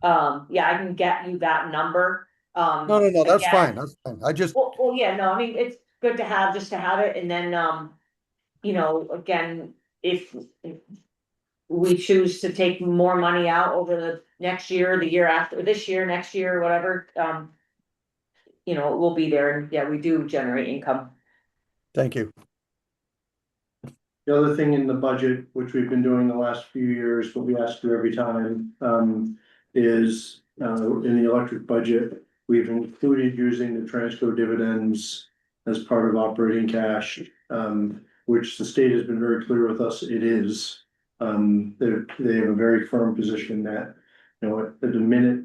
E: yeah, I can get you that number,
H: No, that's
E: again.
H: fine, that's fine. I just,
E: Well, yeah, no, I mean, it's good to have, just to have it, and then, you know, again, if we choose to take more money out over the next year, the year after, this year, next year, whatever, you know, it will be there, and yeah, we do generate income.
H: thank you.
A: The other thing in the budget, which we've been doing the last few years, but we ask for every time, is, in the electric budget, we've included using the transco dividends as part of operating cash, which the state has been very clear with us, it is. They have a very firm position that, you know, at the minute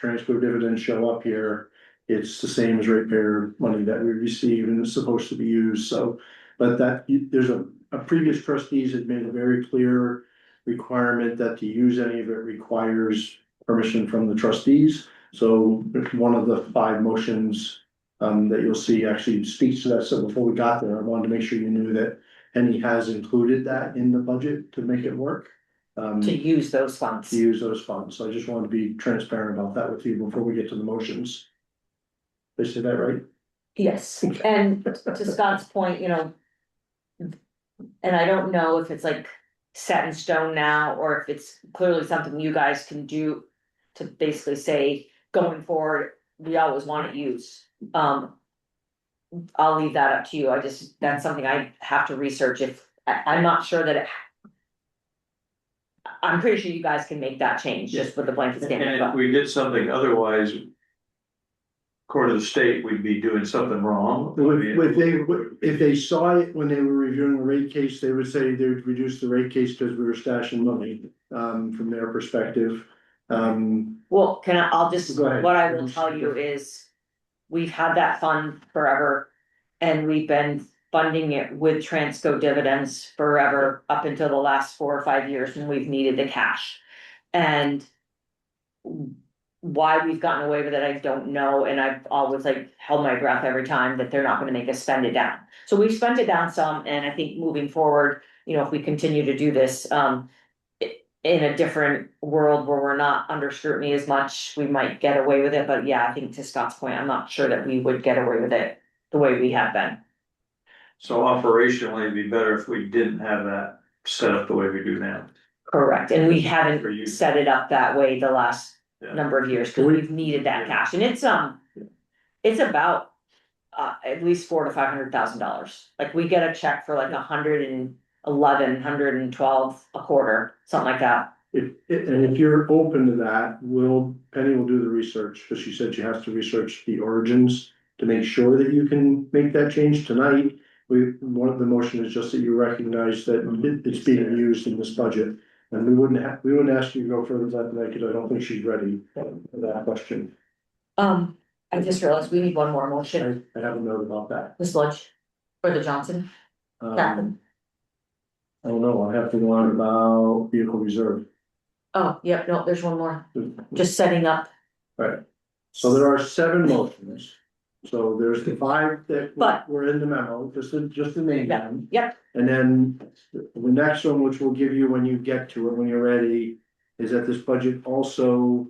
A: transco dividends show up here, it's the same as ratepayer money that we receive and it's supposed to be used, so. But that, there's a previous trustees had made a very clear requirement that to use any of it requires permission from the trustees. So one of the 5 motions that you'll see actually speaks to that. So before we got there, I wanted to make sure you knew that Penny has included that in the budget to make it work.
E: To use those funds.
A: To use those funds. So I just wanted to be transparent about that with you before we get to the motions. Did I say that right?
E: Yes, and to Scott's point, you know. And I don't know if it's like set in stone now, or if it's clearly something you guys can do to basically say, going forward, we always want to use. I'll leave that up to you, that's something I have to research I'm not sure that I'm pretty sure you guys can make that change just with the blanket
B: And
E: statement.
B: if we did something otherwise, according to the state, we'd be doing something wrong.
A: If they saw it when they were reviewing the rate case, they would say they would reduce the rate case because we were stashing money, from their perspective.
E: Well, I'll just,
A: Go ahead.
E: what I will tell you is, we've had that fund forever. And we've been funding it with transco dividends forever, up until the last 4 or 5 years when we've needed the cash. And why we've gotten away with it, I don't know, and I've always held my breath every time that they're not gonna make us spend it down. So we've spent it down some, and I think moving forward, you know, if we continue to do this, in a different world where we're not under scrutiny as much, we might get away with it, but yeah, I think to Scott's point, I'm not sure that we would get away with it the way we have been.
B: So operationally, it'd be better if we didn't have that set up the way we do now.
E: Correct, and we
B: For
E: haven't
B: you.
E: set it up that way the last
B: Yeah.
E: number of years, cause we've needed that cash, and it's about at least $400,000 to $500,000. Like, we get a check for like 111, 112 a quarter, something like that.
A: And if you're open to that, Penny will do the research, because she said she has to research the origins to make sure that you can make that change tonight. One of the motion is just that you recognize that it's being used in this budget. And we wouldn't ask you to go further than that because I don't think she's ready for that question.
E: I just realized we need one more motion,
A: I have a note about that.
E: the sludge, or the Johnson. Captain.
A: I don't know, I have to go on about vehicle reserve.
E: Oh, yep, no, there's one more, just setting up,
A: Right, so there are 7 motions. So there's the 5 that
E: But-
A: were in the memo, just to name them.
E: yep,
A: And then the next one, which we'll give you when you get to it, when you're ready, is that this budget also,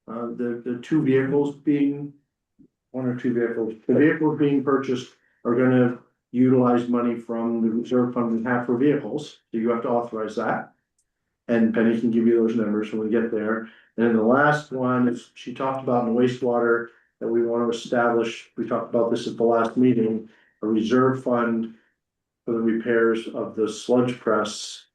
A: the 2 vehicles being. 1 or 2 vehicles, the vehicles being purchased are gonna utilize money from the reserve fund we have for vehicles, so you have to authorize that. And Penny can give you those numbers when we get there. And then the last one is, she talked about in the wastewater, that we want to establish, we talked about this at the last meeting, a reserve fund for the repairs of the sludge press.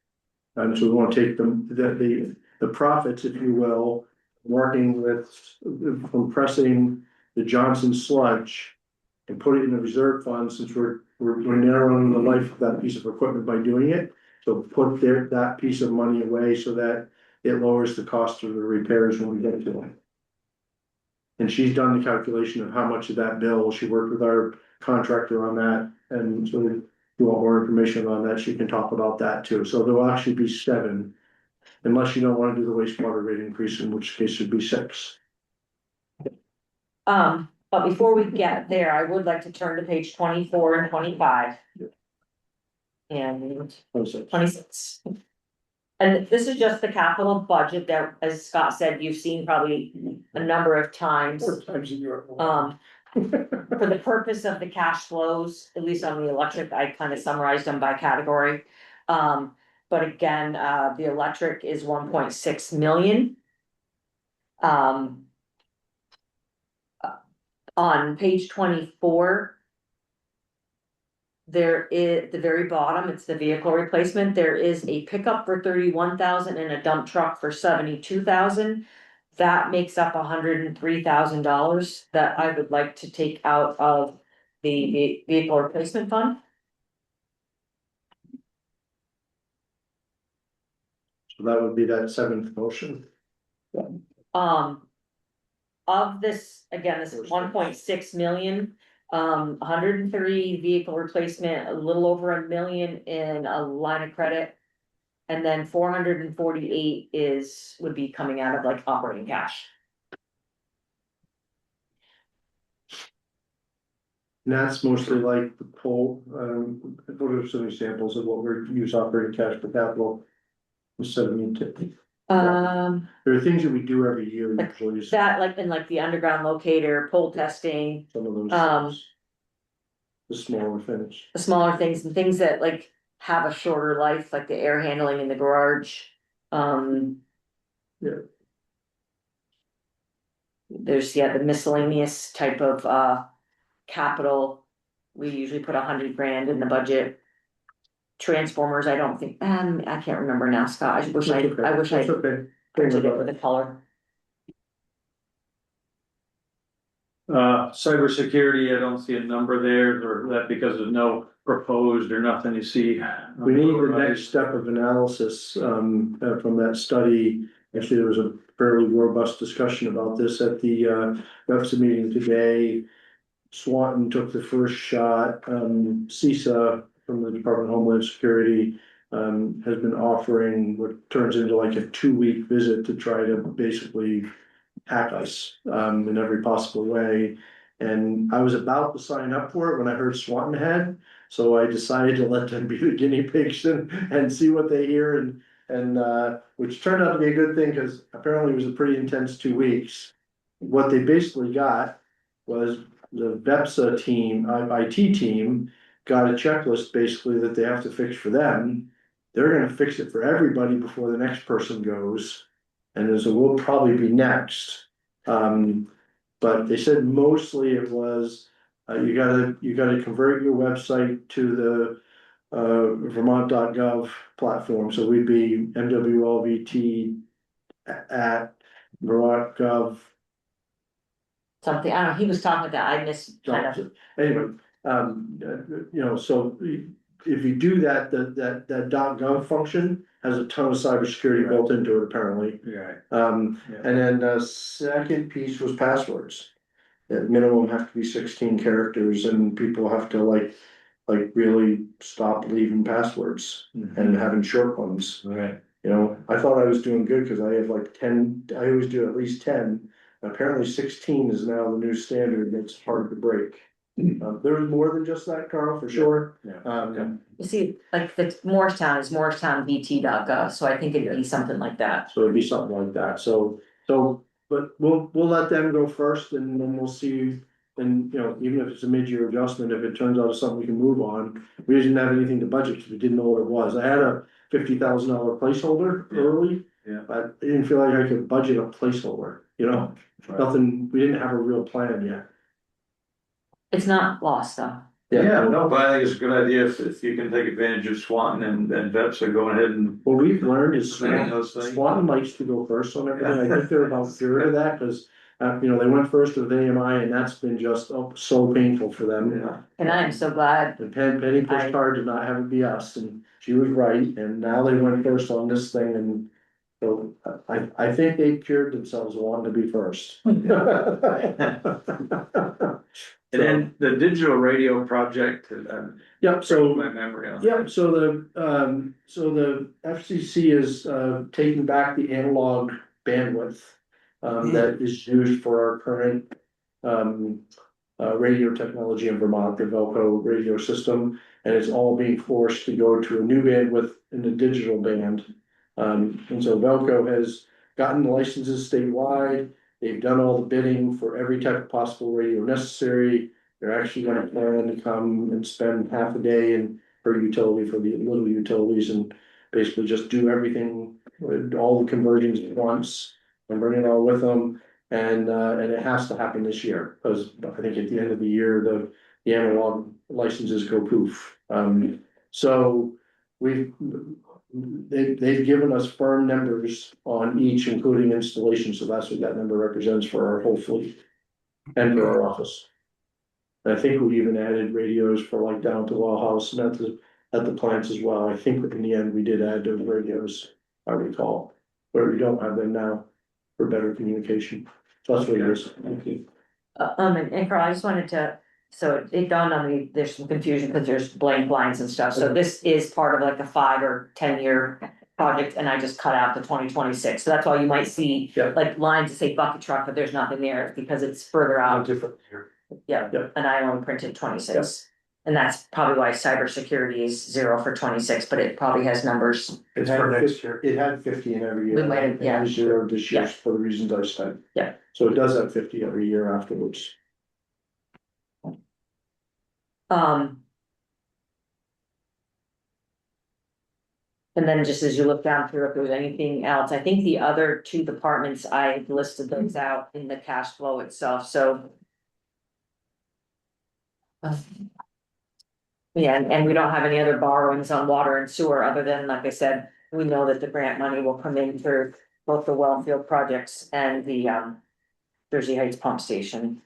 A: And so we want to take the profits, if you will, working with, from pressing the Johnson sludge and put it in a reserve fund, since we're we're narrowing the life of that piece of equipment by doing it. So put that piece of money away so that it lowers the cost of the repairs when we get to it. And she's done the calculation of how much of that bill, she worked with our contractor on that, and so if you want more information on that, she can talk about that too. So there'll actually be 7. Unless you don't wanna do the wastewater rate increase, in which case it'd be 6.
E: But before we get there, I would like to turn to page 24 and 25. And 26. And this is just the capital budget that, as Scott said, you've seen probably a number of times.
A: 4 times a year.
E: For the purpose of the cash flows, at least on the electric, I kind of summarized them by category. But again, the electric is 1.6 million. On page 24. There is, the very bottom, it's the vehicle replacement, there is a pickup for 31,000 and a dump truck for 72,000. That makes up $103,000 that I would like to take out of the vehicle replacement fund.
A: So that would be that 7th motion.
E: Of this, again, this is 1.6 million. 103 vehicle replacement, a little over $1 million in a line of credit. And then 448 would be coming out of like operating cash.
A: And that's mostly like the pole, what are some examples of what we're use operating cash for capital? Instead of there are things that we do every year usually.
E: That, like, in like the underground locator, pole testing,
A: Some of those things. The smaller things.
E: the smaller things and things that like have a shorter life, like the air handling in the garage.
A: Yeah.
E: There's, the miscellaneous type of capital. We usually put 100 grand in the budget. Transformers, I don't think, I can't remember now, Scott, I wish I
A: That's okay.
E: printed it with a color.
B: Cybersecurity, I don't see a number there, or that because there's no proposed or nothing you see.
A: We need the next step of analysis, from that study. Actually, there was a fairly robust discussion about this at the, reps meeting today. Swanton took the first shot, CISA from the Department of Homeland Security, has been offering what turns into like a 2-week visit to try to basically hack us, in every possible way. And I was about to sign up for it when I heard Swanton had, so I decided to let them be the guinea pigs and see what they hear and which turned out to be a good thing, because apparently it was a pretty intense 2 weeks. What they basically got was the VEPSA team, IT team, got a checklist basically that they have to fix for them. They're gonna fix it for everybody before the next person goes. And so we'll probably be next. But they said mostly it was, you gotta convert your website to the Vermont.gov platform. So we'd be MWLVT at Vermont.gov.
E: Something, I don't know, he was talking about that, I missed kind of.
A: Anyway, so if you do that, that .gov function has a ton of cybersecurity built into it apparently.
B: Right.
A: And then the second piece was passwords. At minimum have to be 16 characters, and people have to like really stop leaving passwords and having short ones.
B: Right.
A: I thought I was doing good because I have like 10, I always do at least 10. Apparently 16 is now the new standard, and it's hard to break. There was more than just that, Carl, for sure.
E: You see, like the Morristown is morristownvt.gov, so I think it'd be something like that.
A: So it'd be something like that, but we'll let them go first, and then we'll see. And even if it's a mid-year adjustment, if it turns out it's something we can move on, we didn't have anything to budget because we didn't know what it was. I had a $50,000 placeholder early.
B: Yeah.
A: But I didn't feel like I could budget a placeholder, nothing, we didn't have a real plan yet.
E: It's not lost though.
B: Yeah, no, but I think it's a good idea if you can take advantage of Swanton and Vets are going ahead and.
A: What we've learned is
B: Planning those things.
A: Swanton likes to go first on everything. I think they're about third of that, because you know, they went first with AMI and that's been just so painful for them.
E: And I am so glad.
A: And Penny pushed hard to not have it be us, and she was right, and now they went first on this thing, and so I think they cured themselves wanting to be first.
B: And then the digital radio project,
A: Yep, so.
B: my memory on.
A: Yeah, so the FCC is taking back the analog bandwidth that is used for our current radio technology in Vermont, the Velco radio system, and it's all being forced to go to a new bandwidth in the digital band. And so Velco has gotten the licenses statewide. They've done all the bidding for every type of possible radio necessary. They're actually gonna plan to come and spend half a day in per utility for the little utilities and basically just do everything with all the conversions at once and bring it all with them. And it has to happen this year, because I think at the end of the year, the analog licenses go poof. So they've given us firm numbers on each, including installation, so that's what that number represents for our whole fleet and for our office. And I think we even added radios for like down to Wellhouse and at the plants as well. I think in the end, we did add those radios, I recall, but we don't have them now for better communication. So that's what it is. Thank you.
E: And Carl, I just wanted to, so it dawned on me, there's some confusion because there's blank lines and stuff, so this is part of like a 5 or 10 year project, and I just cut out the 2026, so that's why you might see
A: Yeah.
E: like lines that say bucket truck, but there's nothing there, because it's further
G: A
E: out,
G: different year.
E: yeah,
A: Yeah.
E: and I only printed 26. And that's probably why cybersecurity is 0 for 26, but it probably has numbers.
G: It's for next year.
A: It had 50 in every year.
E: We might have- yeah.
A: And 0 this year
E: Yeah.
A: for the reasons I said.
E: Yeah.
A: So it does have 50 every year afterwards.
E: And then just as you look down through, if there was anything else, I think the other 2 departments, I listed those out in the cash flow itself, so. Yeah, and we don't have any other borrowings on water and sewer, other than, like I said, we know that the grant money will come in for both the Wellfield projects and the Jersey Heights pump station.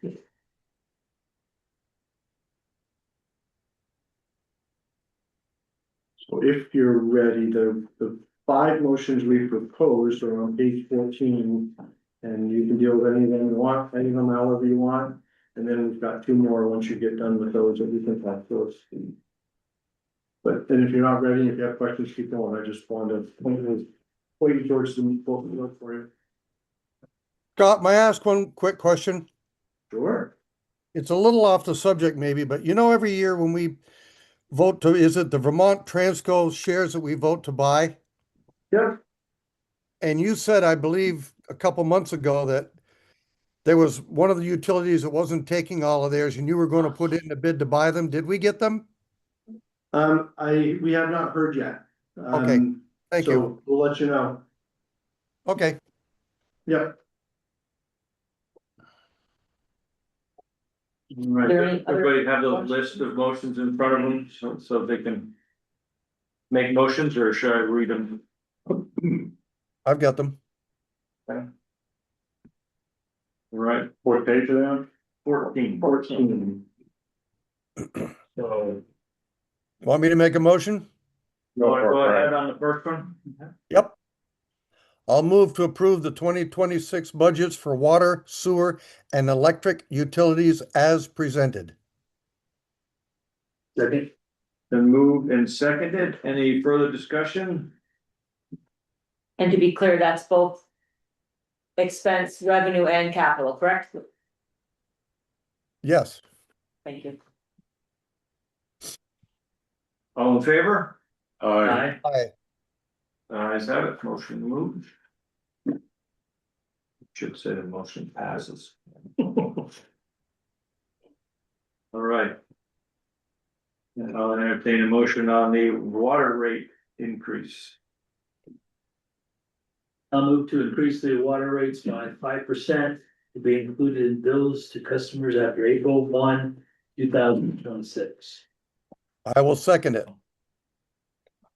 A: So if you're ready, the 5 motions we proposed are on page 14. And you can deal with any of them you want, any of them however you want. And then we've got 2 more once you get done with those that we can talk to us. But then if you're not ready, if you have questions, keep going. I just wanted to point you towards the book for you.
H: Scott, may I ask one quick question?
A: Sure.
H: It's a little off the subject maybe, but you know, every year when we vote to, is it the Vermont Transco shares that we vote to buy?
A: Yep.
H: And you said, I believe, a couple months ago that there was one of the utilities that wasn't taking all of theirs and you were going to put in a bid to buy them. Did we get them?
A: We have not heard yet.
H: Okay, thank you.
A: So we'll let you know.
H: Okay,
A: Yep.
B: All right,
E: There any other
B: everybody have the
E: questions?
B: list of motions in front of them, so they can make motions, or should I read them?
H: I've got them.
B: All right,
D: What page are they on?
B: 14.
A: So
H: Want me to make a motion?
B: Go ahead on the first one.
H: Yep. I'll move to approve the 2026 budgets for water, sewer, and electric utilities as presented.
A: second.
B: Then moved and seconded. Any further discussion?
E: And to be clear, that's both expense, revenue, and capital, correct?
H: Yes.
E: Thank you.
B: All in favor?
D: Aye.
H: Aye.
B: Ayes have it, motion moved. Should say the motion passes. All right. And I'll entertain a motion on the water rate increase.
F: I'll move to increase the water rates by 5% to be included in bills to customers after April 1, 2026.
H: I will second it.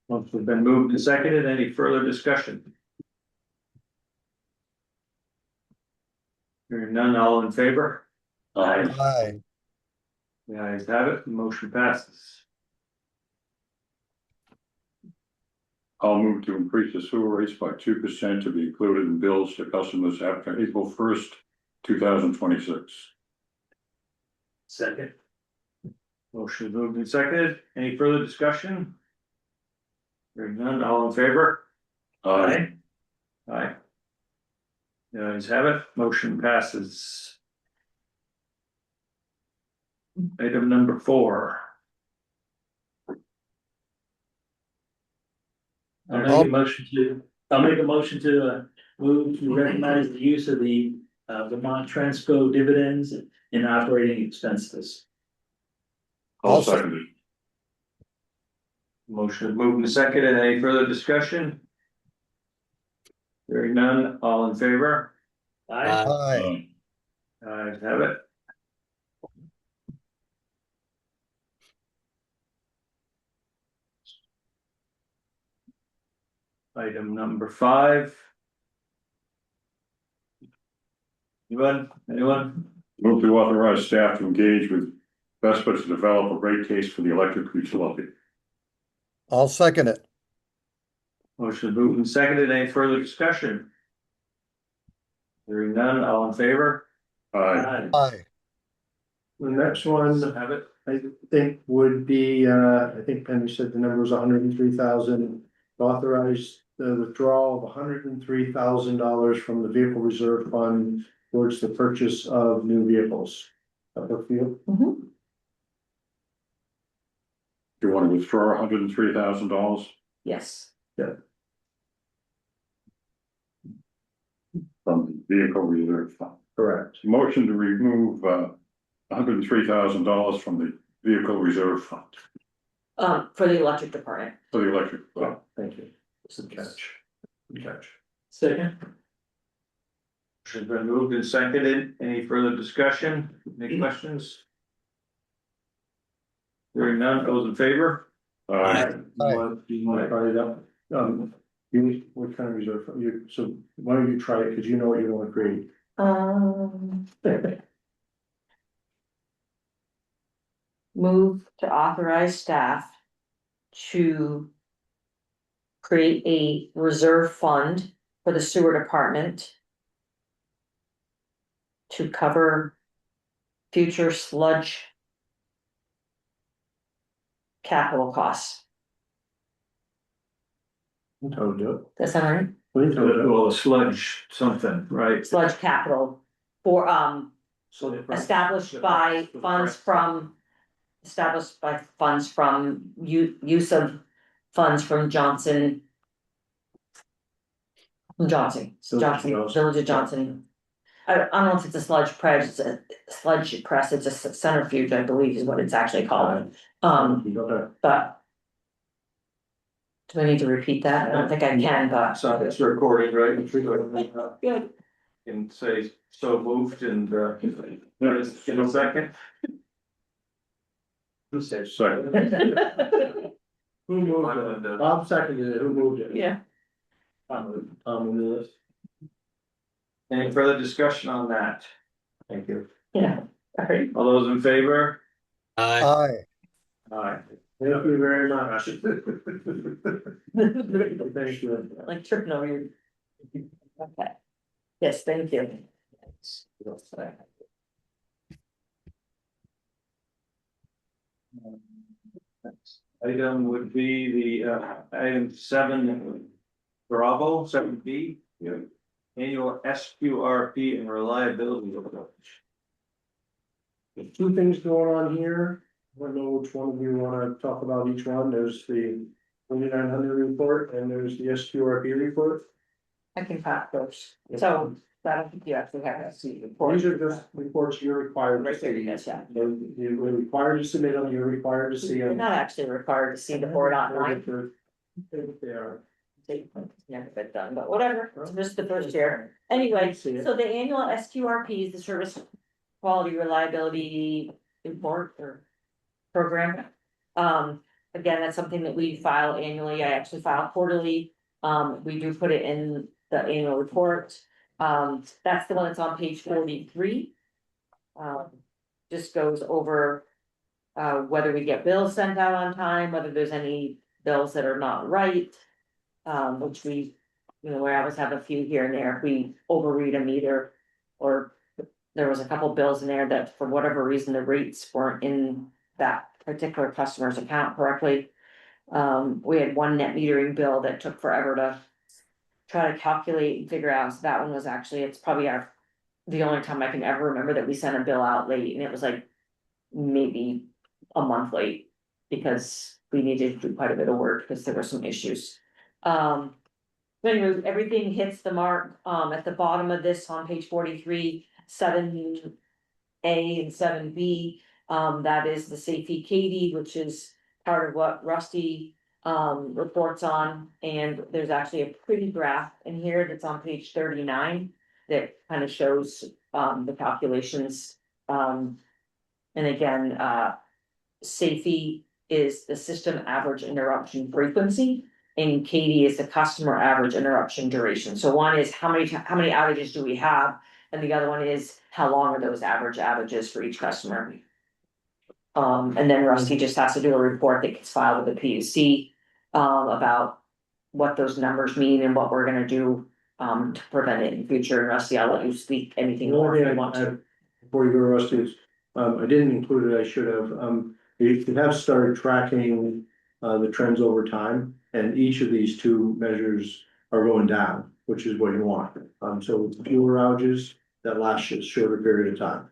B: Motion's been moved and seconded. Any further discussion? Hearing none, all in favor?
H: Aye.
B: The ayes have it, motion passes.
D: I'll move to increase the sewer rates by 2% to be included in bills to customers after April 1st, 2026.
F: Second.
B: Motion moved and seconded, any further discussion? Hearing none, all in favor? Aye. The ayes have it, motion passes. Item number 4.
F: I'll make a motion to move to recognize the use of the Vermont Transco dividends in operating expenses.
D: I'll second it.
B: Motion moved and seconded, any further discussion? Hearing none, all in favor?
F: Aye.
H: Aye.
B: Ayes have it. Item number 5. Anyone?
D: Move to authorize staff to engage with VESPA to develop a rate case for the electric utility.
H: I'll second it.
B: Motion moved and seconded, any further discussion? Hearing none, all in favor?
D: Aye.
H: Aye.
A: The next one,
B: Have it.
A: I think would be, I think Penny said the number was 103,000. Authorize the withdrawal of $103,000 from the vehicle reserve fund towards the purchase of new vehicles. That work for you?
E: Mhm.
D: Do you want to withdraw $103,000
E: Yes,
D: from the vehicle reserve fund?
A: Correct.
D: Motion to remove $103,000 from the vehicle reserve fund
E: for the electric department.
D: for the electric.
A: Yeah, thank you. Good catch. Good catch.
F: Second.
B: Motion's been moved and seconded, any further discussion, any questions? Hearing none, those in favor?
J: Aye.
A: You want to try it out? What kind of reserve, fund? So why don't you try it, because you know what you want to create.
E: Move to authorize staff to create a reserve fund for the sewer department to cover future sludge capital costs.
A: Totally do it.
E: Does that sound right?
A: We can totally do
B: Well, sludge something, right?
E: Sludge capital for
A: it.
E: established by funds from. Established by funds from use of funds from Johnson. Village of Johnson. I don't know if it's a sludge press, it's a centrifuge, I believe is what it's actually called, but. Do I need to repeat that? I don't think I can, but.
B: So it's recorded, right?
E: Good.
B: And say so moved and in a second.
F: Who said?
D: Second.
A: Who moved it? Bob seconded it, who moved it?
E: Yeah.
B: Any further discussion on that? Thank you.
E: Yeah, all right.
B: All those in favor?
J: Aye.
H: Aye.
B: Aye.
A: Thank you very much. Thank you.
E: Like tripping over your. Okay. Yes, thank you.
B: Item would be the item 7 Bravo, 7B. Annual SQRP and reliability report.
A: There's two things going on here. I don't know which one of you wanna talk about each one. There's the 2900 report and there's the SQRP report.
E: I can pass those. So I don't think you actually have to see the report.
A: These are just reports you're required to
E: Right there,
A: see.
E: yes, yeah.
A: You're required to submit them, you're required to see
E: You're
A: them.
E: not actually required to see the board online.
A: They are.
E: Never been done, but whatever, it's just the first year. Anyway,
A: See it.
E: so the annual SQRP is the service quality reliability report or program. Again, that's something that we file annually. I actually file quarterly. We do put it in the annual report. That's the one that's on page 43. Just goes over. Whether we get bills sent out on time, whether there's any bills that are not right. Which we, where I always have a few here and there, if we overread them either. Or there was a couple bills in there that for whatever reason, the rates weren't in that particular customer's account correctly. We had one net metering bill that took forever to try to calculate and figure out, so that one was actually, it's probably the only time I can ever remember that we sent a bill out late, and it was like maybe a month late, because we needed to do quite a bit of work, because there were some issues. But anyways, everything hits the mark, at the bottom of this on page 43, 7A and 7B. That is the safety Katie, which is part of what Rusty reports on, and there's actually a pretty graph in here that's on page 39 that kind of shows the calculations. And again, safety is the system average interruption frequency, and Katie is the customer average interruption duration. So one is how many outages do we have, and the other one is how long are those average outages for each customer. And then Rusty just has to do a report that gets filed with the PUC about what those numbers mean and what we're gonna do to prevent it in the future. And Rusty, I'll let you speak anything
A: The
E: more
A: only
E: if
A: thing
E: you
A: I
E: want
A: add
E: to.
A: before you go, Rusty, is, I didn't include it, I should have, you have started tracking the trends over time, and each of these two measures are going down, which is what you want. So fewer outages that last a shorter period of time.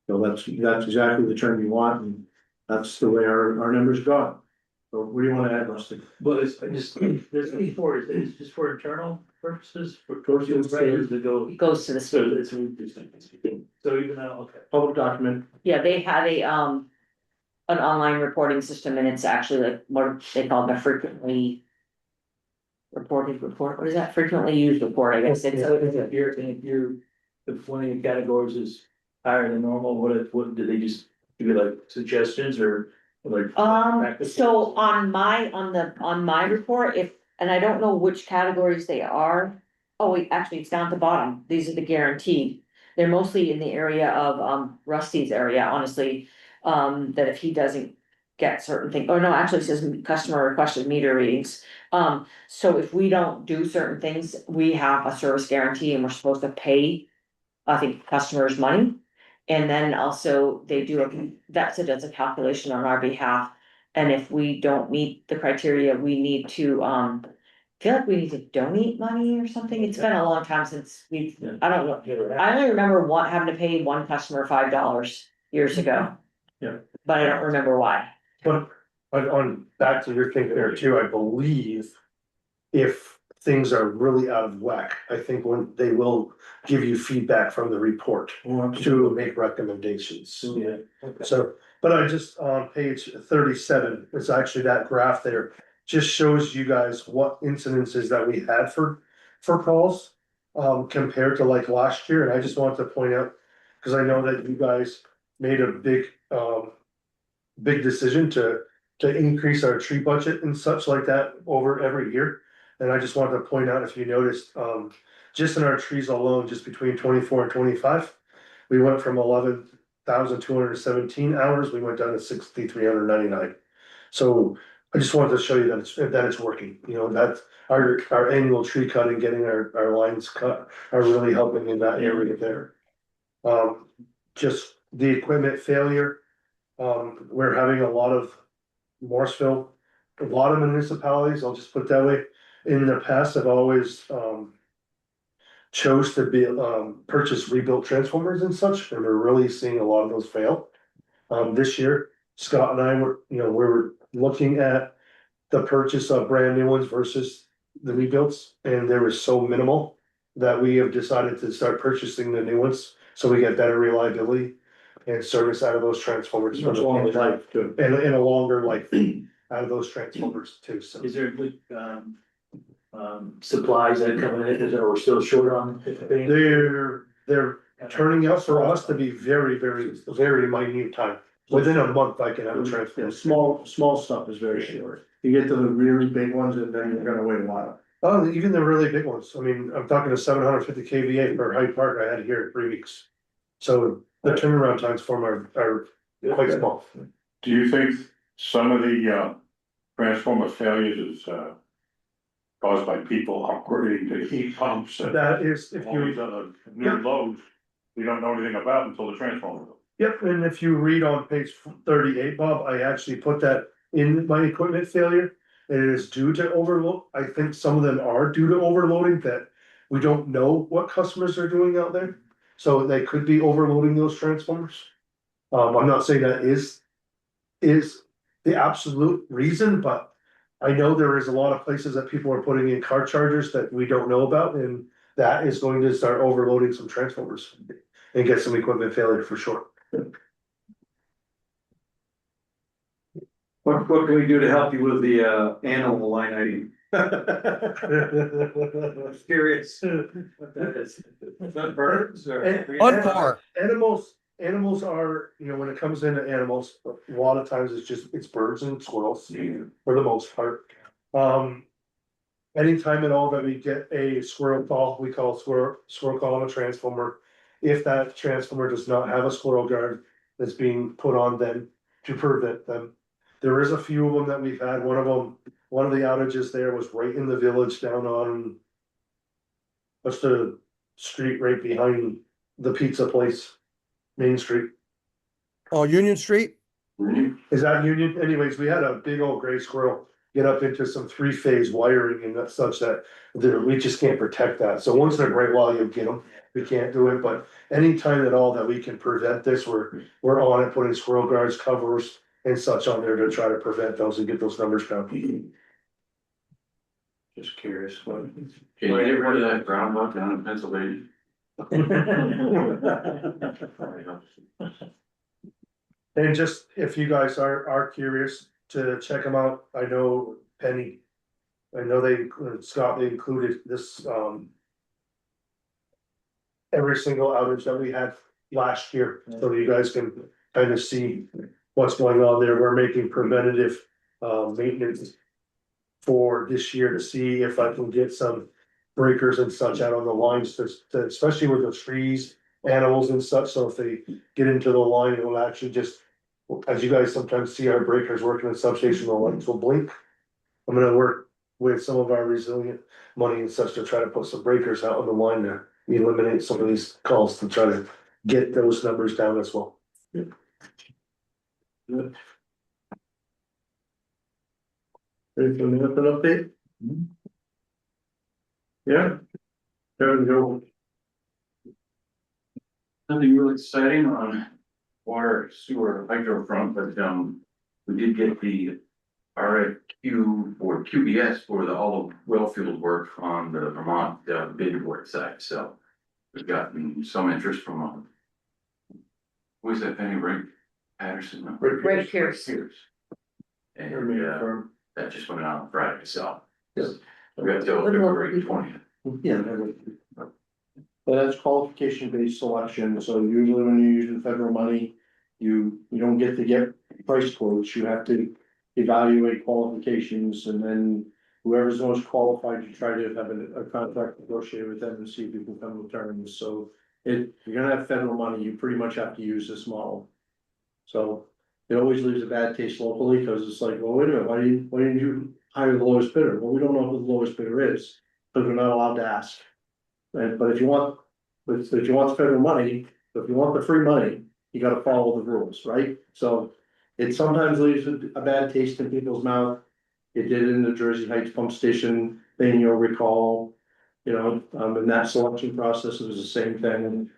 A: So that's exactly the trend you want, and that's the way our numbers go. So what do you wanna add, Rusty?
F: But it's just, there's before, it's just for internal purposes, for
A: Goes to the state.
F: records to go.
E: It goes to the
F: So
E: state.
F: it's, so even though, okay.
A: Public document,
E: Yeah, they had an online reporting system, and it's actually like what they call the frequently reported report. What is that? Frequently used report, I guess. It's
F: If you're, if one of your categories is higher than normal, what, do they just give you like suggestions or like? practices?
E: So on my report, and I don't know which categories they are. Oh, wait, actually, it's down at the bottom. These are the guaranteed. They're mostly in the area of Rusty's area, honestly. That if he doesn't get certain things, or no, actually it says customer requested meter readings. So if we don't do certain things, we have a service guarantee and we're supposed to pay, I think, customers money. And then also they do does a calculation on our behalf. And if we don't meet the criteria, we need to, feel like we need to donate money or something. It's been a long time since I don't know. I only remember having to pay one customer $5 years ago.
A: Yeah.
E: But I don't remember why.
G: But on back to your thing there too, I believe. If things are really out of whack, I think when they will give you feedback from the report to make recommendations.
A: yeah.
G: So, but I just, on page 37, it's actually that graph there, just shows you guys what incidences that we had for calls. Compared to like last year, and I just wanted to point out, cause I know that you guys made a big decision to increase our tree budget and such like that over every year. And I just wanted to point out, if you noticed, just in our trees alone, just between 24 and 25, we went from 11,217 hours, we went down to 6,399. So I just wanted to show you that it's working, that our annual tree cutting, getting our lines cut are really helping in that area there. Just the equipment failure, we're having a lot of Morrisville, a lot of municipalities, I'll just put it that way. In the past, I've always chose to purchase rebuilt transformers and such, and we're really seeing a lot of those fail. This year, Scott and I we're looking at the purchase of brand new ones versus the rebuilds, and they were so minimal that we have decided to start purchasing the new ones, so we get better reliability and service out of those transformers.
A: Much longer life too.
G: And a longer life out of those transformers too, so.
F: Is there good, supplies that come in, that we're still short on?
G: They're turning out for us to be very, very, very minute time. Within a month, I can have a transfer.
A: Small stuff is very short. You get to the really big ones, and then you're gonna wait a while.
G: Oh, even the really big ones, I mean, I'm talking to 750 kVA for Hyde Park, I had here in 3 weeks. So the turnaround times for them are quite small.
D: Do you think some of the transformer failures is caused by people upgrading to heat pumps and
G: That is, if
D: all
G: you,
D: these other new loads you don't know anything about until the transformer?
G: yep, and if you read on page 38, Bob, I actually put that in my equipment failure. And it is due to overload, I think some of them are due to overloading that we don't know what customers are doing out there. So they could be overloading those transformers. I'm not saying that is the absolute reason, but I know there is a lot of places that people are putting in car chargers that we don't know about, and that is going to start overloading some transformers and get some equipment failure for sure.
B: What can we do to help you with the animal line item? Curious what that is. Is that birds or?
H: One more.
G: Animals are, when it comes into animals, a lot of times it's birds and squirrels for the most part. Anytime at all that we get a squirrel call, we call squirrel call on a transformer. If that transformer does not have a squirrel guard that's being put on them to prevent them. There is a few of them that we've had. One of the outages there was right in the village down on. What's the street right behind the pizza place? Main Street.
H: Oh, Union Street?
G: Is that Union? Anyways, we had a big old gray squirrel get up into some 3-phase wiring and that such that we just can't protect that. So once in a great while you get them, we can't do it, but anytime at all that we can prevent this, we're on it, putting squirrel guards, covers and such on there to try to prevent those and get those numbers down.
B: Just curious, what?
I: Can you get rid of that groundhog down in Pennsylvania?
G: And just if you guys are curious to check them out, I know Penny. I know Scott, they included this, every single outage that we had last year, so you guys can kind of see what's going on there. We're making preventative, maintenance for this year to see if I can get some breakers and such out on the lines, especially with the trees, animals and such, so if they get into the line, it will actually just, as you guys sometimes see our breakers working in substation, the lights will blink. I'm gonna work with some of our resilient money and such to try to put some breakers out on the line to eliminate some of these calls to try to get those numbers down as well.
A: Good. Ready for an update? Yeah. There we go.
I: Nothing really exciting on water, sewer, hydro front, but we did get the RFQ for QBS for all the well field work on the Vermont bid work site, so we've gotten some interest from who is that Penny Ray Patterson? No?
E: Ray Pierce.
I: And
A: Firm.
I: that just went out on Friday, so
A: Yeah.
I: we got till February 20th.
A: Yeah. But that's qualification based selection, so usually when you're using federal money, you don't get to get price quotes, you have to evaluate qualifications and then whoever's most qualified, you try to have a contract negotiated with them and see if you can come to terms, so if you're gonna have federal money, you pretty much have to use this model. So it always leaves a bad taste locally, because it's like, well, wait a minute, why didn't you hire the lowest bidder? Well, we don't know who the lowest bidder is, because we're not allowed to ask. Right, but if you want the federal money, if you want the free money, you gotta follow the rules, right? So it sometimes leaves a bad taste in people's mouth. It did in the Jersey Heights pump station thing, you'll recall. In that selection process, it was the same thing.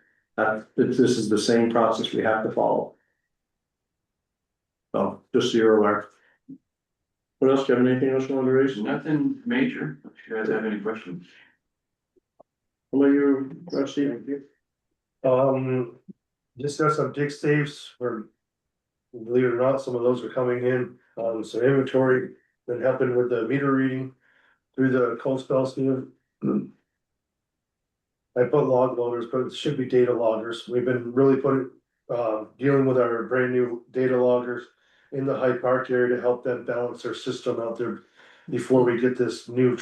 A: This is the same process we have to follow. So, just so you're aware. What else, do you have anything else you want to raise?
I: Nothing major, if you guys have any questions.
A: How about you, Trustee?
G: Just got some dig saves, or believe it or not, some of those are coming in, some inventory, been helping with the meter reading through the cold spell season. I put log loaders, but it should be data loggers. We've been really dealing with our brand new data loggers in the Hyde Park area to help them balance their system out there before we get this new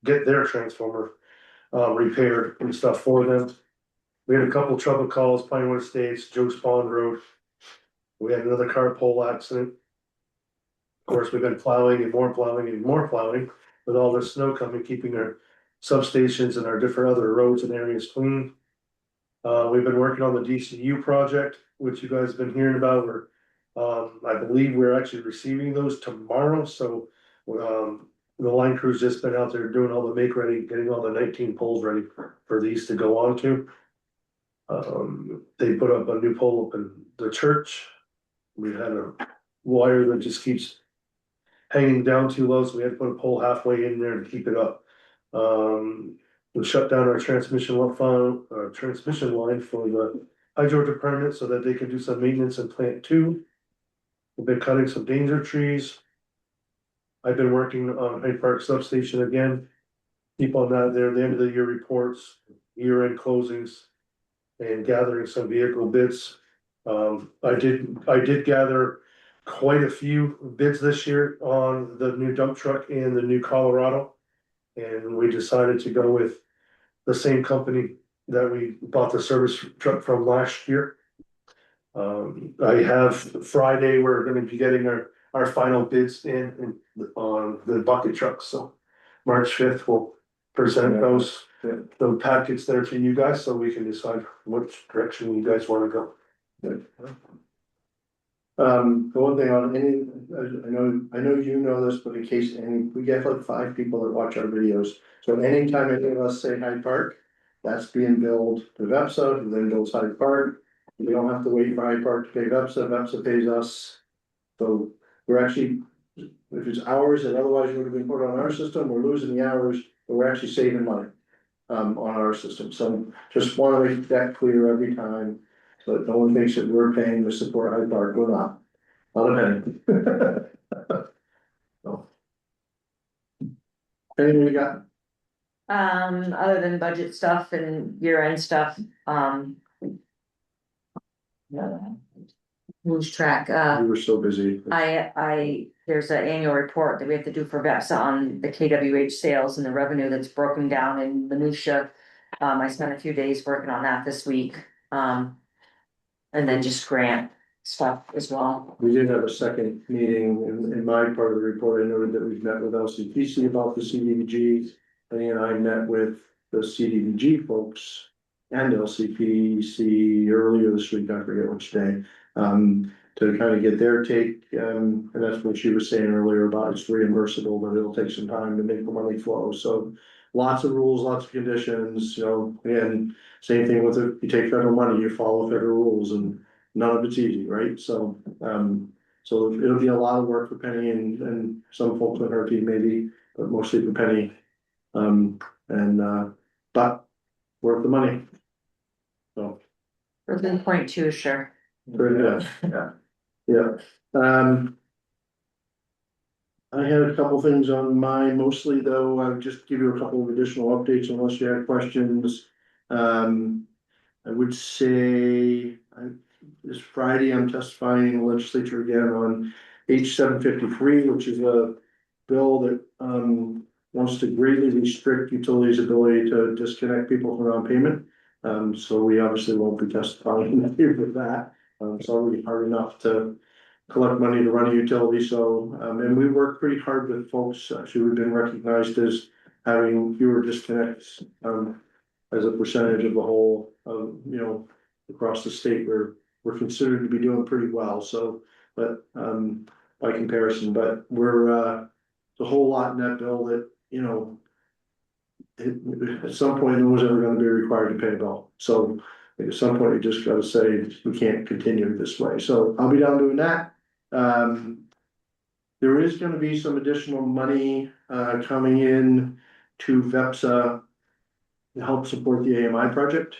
G: get their transformer. Repaired and stuff for them. We had a couple trouble calls, Pinewood Estates, Joe Spawn Road. We had another car pole accident. Of course, we've been plowing and more plowing and more plowing with all the snow coming, keeping our substations and our different other roads and areas clean. We've been working on the DCU project, which you guys have been hearing about. I believe we're actually receiving those tomorrow, so, the line crew's just been out there doing all the make ready, getting all the 19 poles ready for these to go on to. They put up a new pole up in the church. We had a wire that just keeps hanging down too low, so we had to put a pole halfway in there to keep it up. We shut down our transmission line for the hydro department so that they can do some maintenance in plant 2. We've been cutting some danger trees. I've been working on Hyde Park substation again. Keep on that there, the end of the year reports, year-end closings, and gathering some vehicle bids. I did gather quite a few bids this year on the new dump truck and the new Colorado. And we decided to go with the same company that we bought the service truck from last year. I have Friday, we're gonna be getting our final bids in on the bucket trucks, so March 5th, we'll present those packets there to you guys, so we can decide which direction you guys wanna go.
A: The one thing on any, I know you know this, but in case we get like 5 people that watch our videos. So anytime any of us say Hyde Park, that's being billed to Vepsa, who then bills Hyde Park. We don't have to wait for Hyde Park to pay Vepsa, Vepsa pays us. So we're actually, if it's hours that otherwise would have been put on our system, we're losing the hours, but we're actually saving money. On our system, so just wanna make that clear every time. So that no one thinks that we're paying to support Hyde Park, we're not. Not a penny. So. Anything you got?
E: Other than budget stuff and year-end stuff, lose track,
A: We were so busy.
E: there's an annual report that we have to do for VEPSA on the KWH sales and the revenue that's broken down in minutia. I spent a few days working on that this week, and then just grant stuff as well.
A: We did have a second meeting in my part of the report. I noted that we've met with LCPC about the CDBG. Penny and I met with the CDBG folks and LCPC earlier this week, I forget which day. To kind of get their take, and that's what she was saying earlier about it's reimbursable, but it'll take some time to make the money flow, so. Lots of rules, lots of conditions, and same thing with it, you take federal money, you follow federal rules, and none of it's easy, right? So, so it'll be a lot of work for Penny and some folks on her team maybe, but mostly for Penny. But worth the money. So.
E: For 3.2, sure.
A: Very good, yeah. I had a couple things on mine, mostly though, I would just give you a couple of additional updates unless you had questions. I would say, this Friday, I'm testifying in the legislature again on H753, which is a bill that, wants to greatly restrict utilities' ability to disconnect people from non-payment. So we obviously won't be testifying in favor of that. It's already hard enough to collect money to run a utility, so, and we work pretty hard with folks, actually, we've been recognized as having fewer disconnects, as a percentage of the whole, across the state, we're considered to be doing pretty well, so, but, by comparison, but we're, it's a whole lot in that bill that, at some point, no one's ever gonna be required to pay a bill, so at some point, you just gotta say, we can't continue this way, so I'll be down doing that. There is gonna be some additional money coming in to VEPSA to help support the AMI project.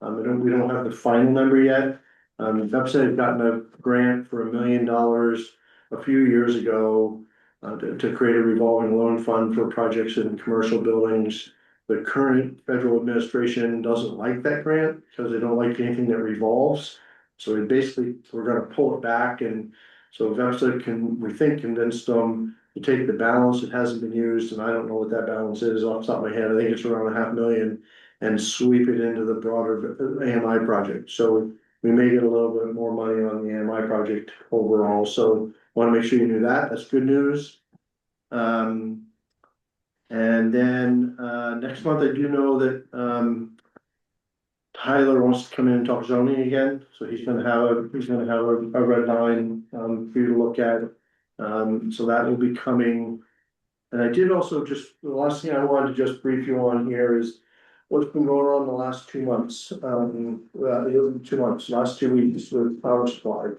A: We don't have the final number yet. VEPSA had gotten a grant for $1 million a few years ago to create a revolving loan fund for projects in commercial buildings. The current federal administration doesn't like that grant because they don't like anything that revolves. So we're gonna pull it back and So Vesta we think convinced them to take the balance that hasn't been used, and I don't know what that balance is off the top of my head, I think it's around $500,000. And sweep it into the broader AMI project, so we may get a little bit more money on the AMI project overall, so wanna make sure you knew that, that's good news. And then, next month, I do know that, Tyler wants to come in and talk zoning again, so he's gonna have a red line, for you to look at. So that will be coming. And I did also the last thing I wanted to just brief you on here is what's been going on the last 2 months, last 2 weeks with power supply.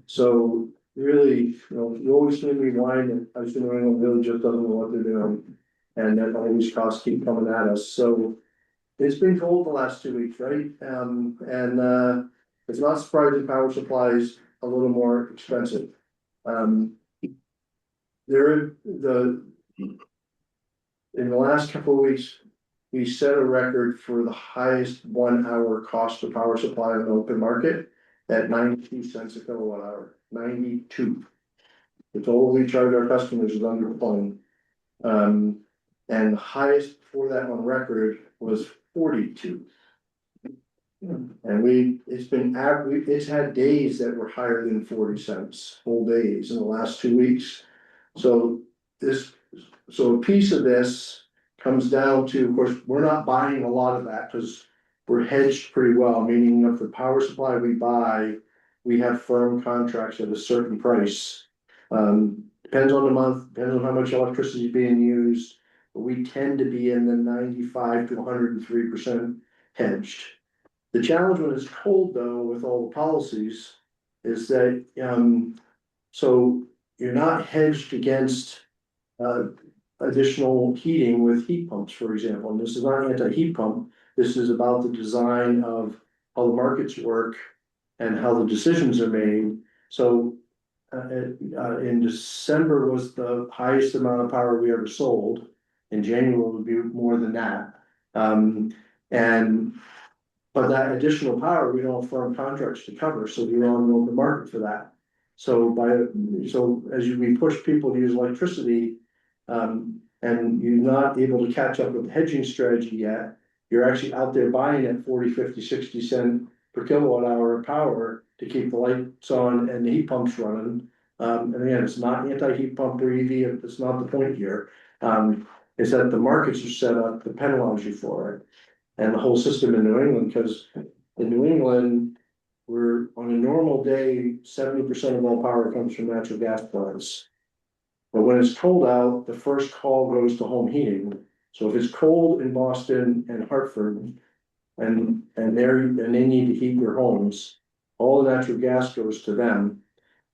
A: So really, you always hear me whine, and I assume everyone really just doesn't know what they're doing. And that all these costs keep coming at us, so it's been cold the last 2 weeks, right? It's not surprising power supply is a little more expensive. In the last couple of weeks, we set a record for the highest 1 hour cost of power supply on the open market at 92 cents a kilowatt hour, 92. The total we charge our customers is under $1. And the highest for that on record was 42. And it's had days that were higher than 40 cents, whole days in the last 2 weeks. So a piece of this comes down to, of course, we're not buying a lot of that because we're hedged pretty well, meaning if the power supply we buy, we have firm contracts at a certain price. Depends on the month, depends on how much electricity is being used, but we tend to be in the 95 to 103% hedged. The challenge when it's cold though, with all the policies, is that, so you're not hedged against, additional heating with heat pumps, for example, and this is not anti-heat pump, this is about the design of how the markets work and how the decisions are made. So in December was the highest amount of power we ever sold, in January would be more than that. But that additional power, we don't have firm contracts to cover, so we're on the open market for that. So we push people to use electricity, and you're not able to catch up with the hedging strategy yet, you're actually out there buying at 40, 50, 60 cent per kilowatt hour of power to keep the lights on and the heat pumps running. And again, it's not anti-heat pump or EV, it's not the point here. Is that the markets are set up to penalize you for it. And the whole system in New England, because in New England, we're on a normal day, 70% of all power comes from natural gas plants. But when it's cold out, the first call goes to home heating. So if it's cold in Boston and Hartford, and they need to heat their homes, all the natural gas goes to them.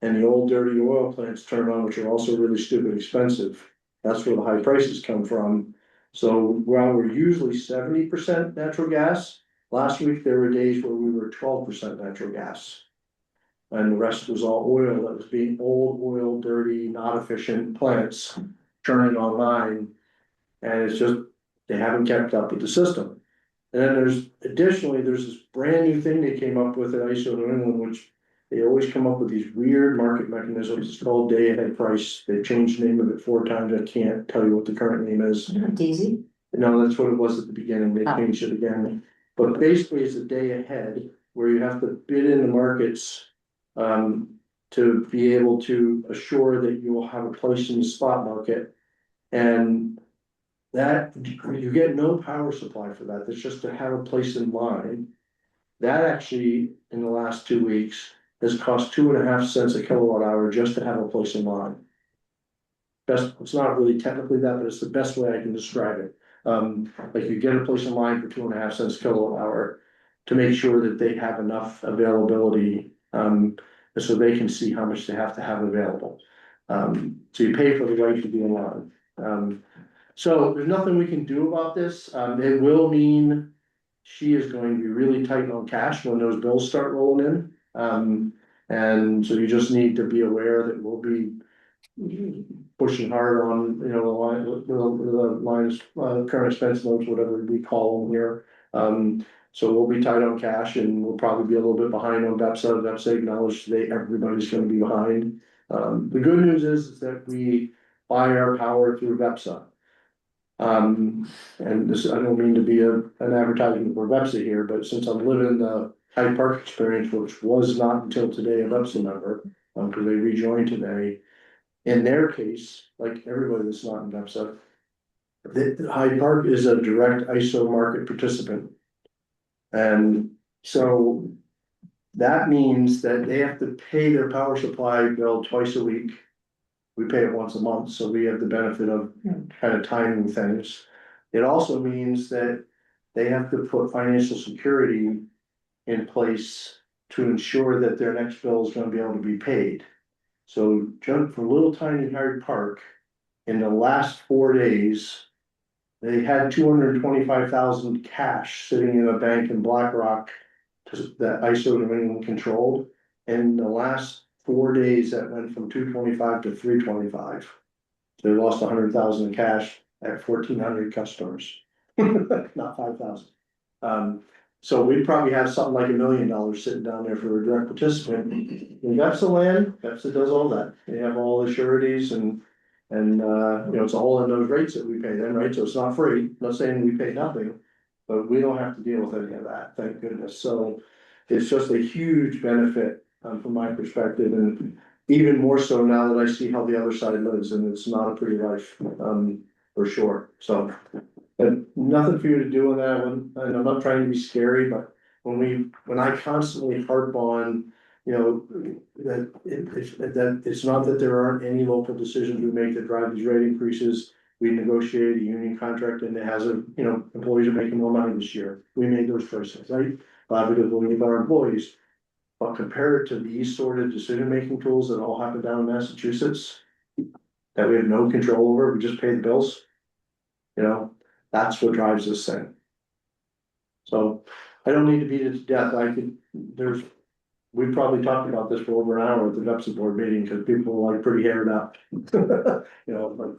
A: And the old dirty oil plants turn on, which are also really stupid expensive. That's where the high prices come from. So while we're usually 70% natural gas, last week there were days where we were 12% natural gas. And the rest was all oil that was being old oil, dirty, not efficient plants turning online. And it's just, they haven't kept up with the system. And then there's this brand new thing they came up with at ISO New England, which they always come up with these weird market mechanisms. It's called day ahead price. They've changed the name of it 4 times. I can't tell you what the current name is.
E: Daisy?
A: No, that's what it was at the beginning. They changed it again. But basically it's a day ahead where you have to bid in the markets to be able to assure that you will have a place in the spot market. And that you get no power supply for that. That's just to have a place in line. That actually, in the last 2 weeks, has cost 2.5 cents a kilowatt hour just to have a place in line. It's not really technically that, but it's the best way I can describe it. Like you get a place in line for 2.5 cents kilowatt hour to make sure that they have enough availability, so they can see how much they have to have available. So you pay for the right to be in line. So there's nothing we can do about this. It will mean she is going to be really tight on cash when those bills start rolling in. And so you just need to be aware that we'll be pushing hard on, the lines, current expense notes, whatever we call them here. So we'll be tight on cash and we'll probably be a little bit behind on VEPSA. VEPSA acknowledged today everybody's gonna be behind. The good news is that we buy our power through VEPSA. And this, I don't mean to be an advertisement for VEPSA here, but since I'm living the Hyde Park experience, which was not until today a VEPSA member, because they rejoined today. In their case, like everybody that's not in VEPSA, the Hyde Park is a direct ISO market participant. And so that means that they have to pay their power supply bill twice a week. We pay it once a month, so we have the benefit of kind of timing things. It also means that they have to put financial security in place to ensure that their next bill is gonna be able to be paid. So just for little tiny Hyde Park, in the last 4 days, they had 225,000 cash sitting in a bank in BlackRock that ISO New England controlled. And the last 4 days, that went from 225 to 325. So they lost 100,000 in cash at 1,400 customers, not 5,000. So we probably have something like $1 million sitting down there for a direct participant. In VEPSA land, VEPSA does all that. They have all the sureties and you know, it's all in those rates that we pay them, right? So it's not free. I'm not saying we pay nothing, but we don't have to deal with any of that, thank goodness. So it's just a huge benefit from my perspective, and even more so now that I see how the other side lives, and it's not a pretty life, for sure. So, and nothing for you to do with that one, and I'm not trying to be scary, but when I constantly harp on, you know, that it's not that there aren't any local decisions we make that drive these rate increases. We negotiated a union contract and it has a, you know, employees are making more money this year. We made those choices, right? Because we need our employees. But compared to these sort of decision-making tools that all happen down in Massachusetts, that we have no control over, we just pay the bills. You know, that's what drives this thing. So I don't need to beat it to death. We probably talked about this for over an hour at the VEPSA board meeting, because people are like pretty haired up. You know, like,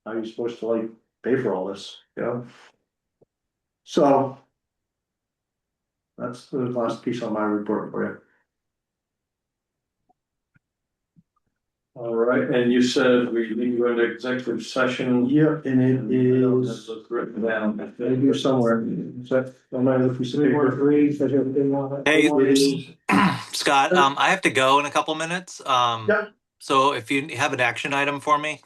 A: how are you supposed to like pay for all this, you know? So. That's the last piece on my report for you.
B: All right, and you said we need to go into executive session.
A: Yep, and it is
B: Written down.
A: maybe somewhere. So I'm not if we say
J: Hey.
A: It is.
J: Scott, I have to go in a couple minutes.
A: Yep.
J: So if you have an action item for me,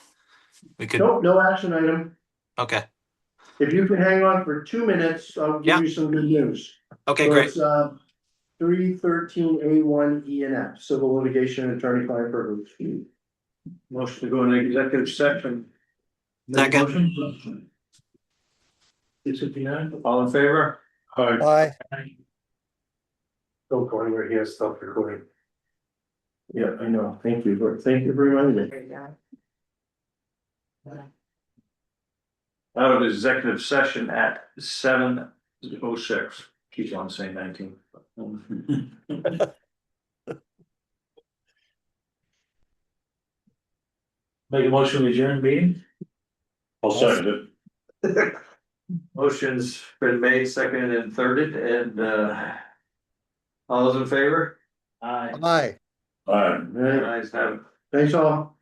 J: we could,
A: Nope, no action item.
J: okay,
A: If you can hang on for 2 minutes, I'll give
J: Yeah.
A: you some good news.
J: okay,
A: So
J: great.
A: it's 313A1 E and F, civil litigation attorney-client privilege.
B: Motion to go into executive session.
J: Second.
B: It's 59. All in favor?
H: Bye.
G: Don't go anywhere, he has stuff recording.
A: Yeah, I know. Thank you for reminding me.
B: Out of executive session at 7:06. Keep on saying 19.
F: Make a motion to adjourn meeting?
D: I'll second it.
B: Motion's been made, seconded and thirded, and all those in favor?
F: Aye.
H: Bye.
D: All right.
A: Right.
B: Ayes have it.
A: Thanks all.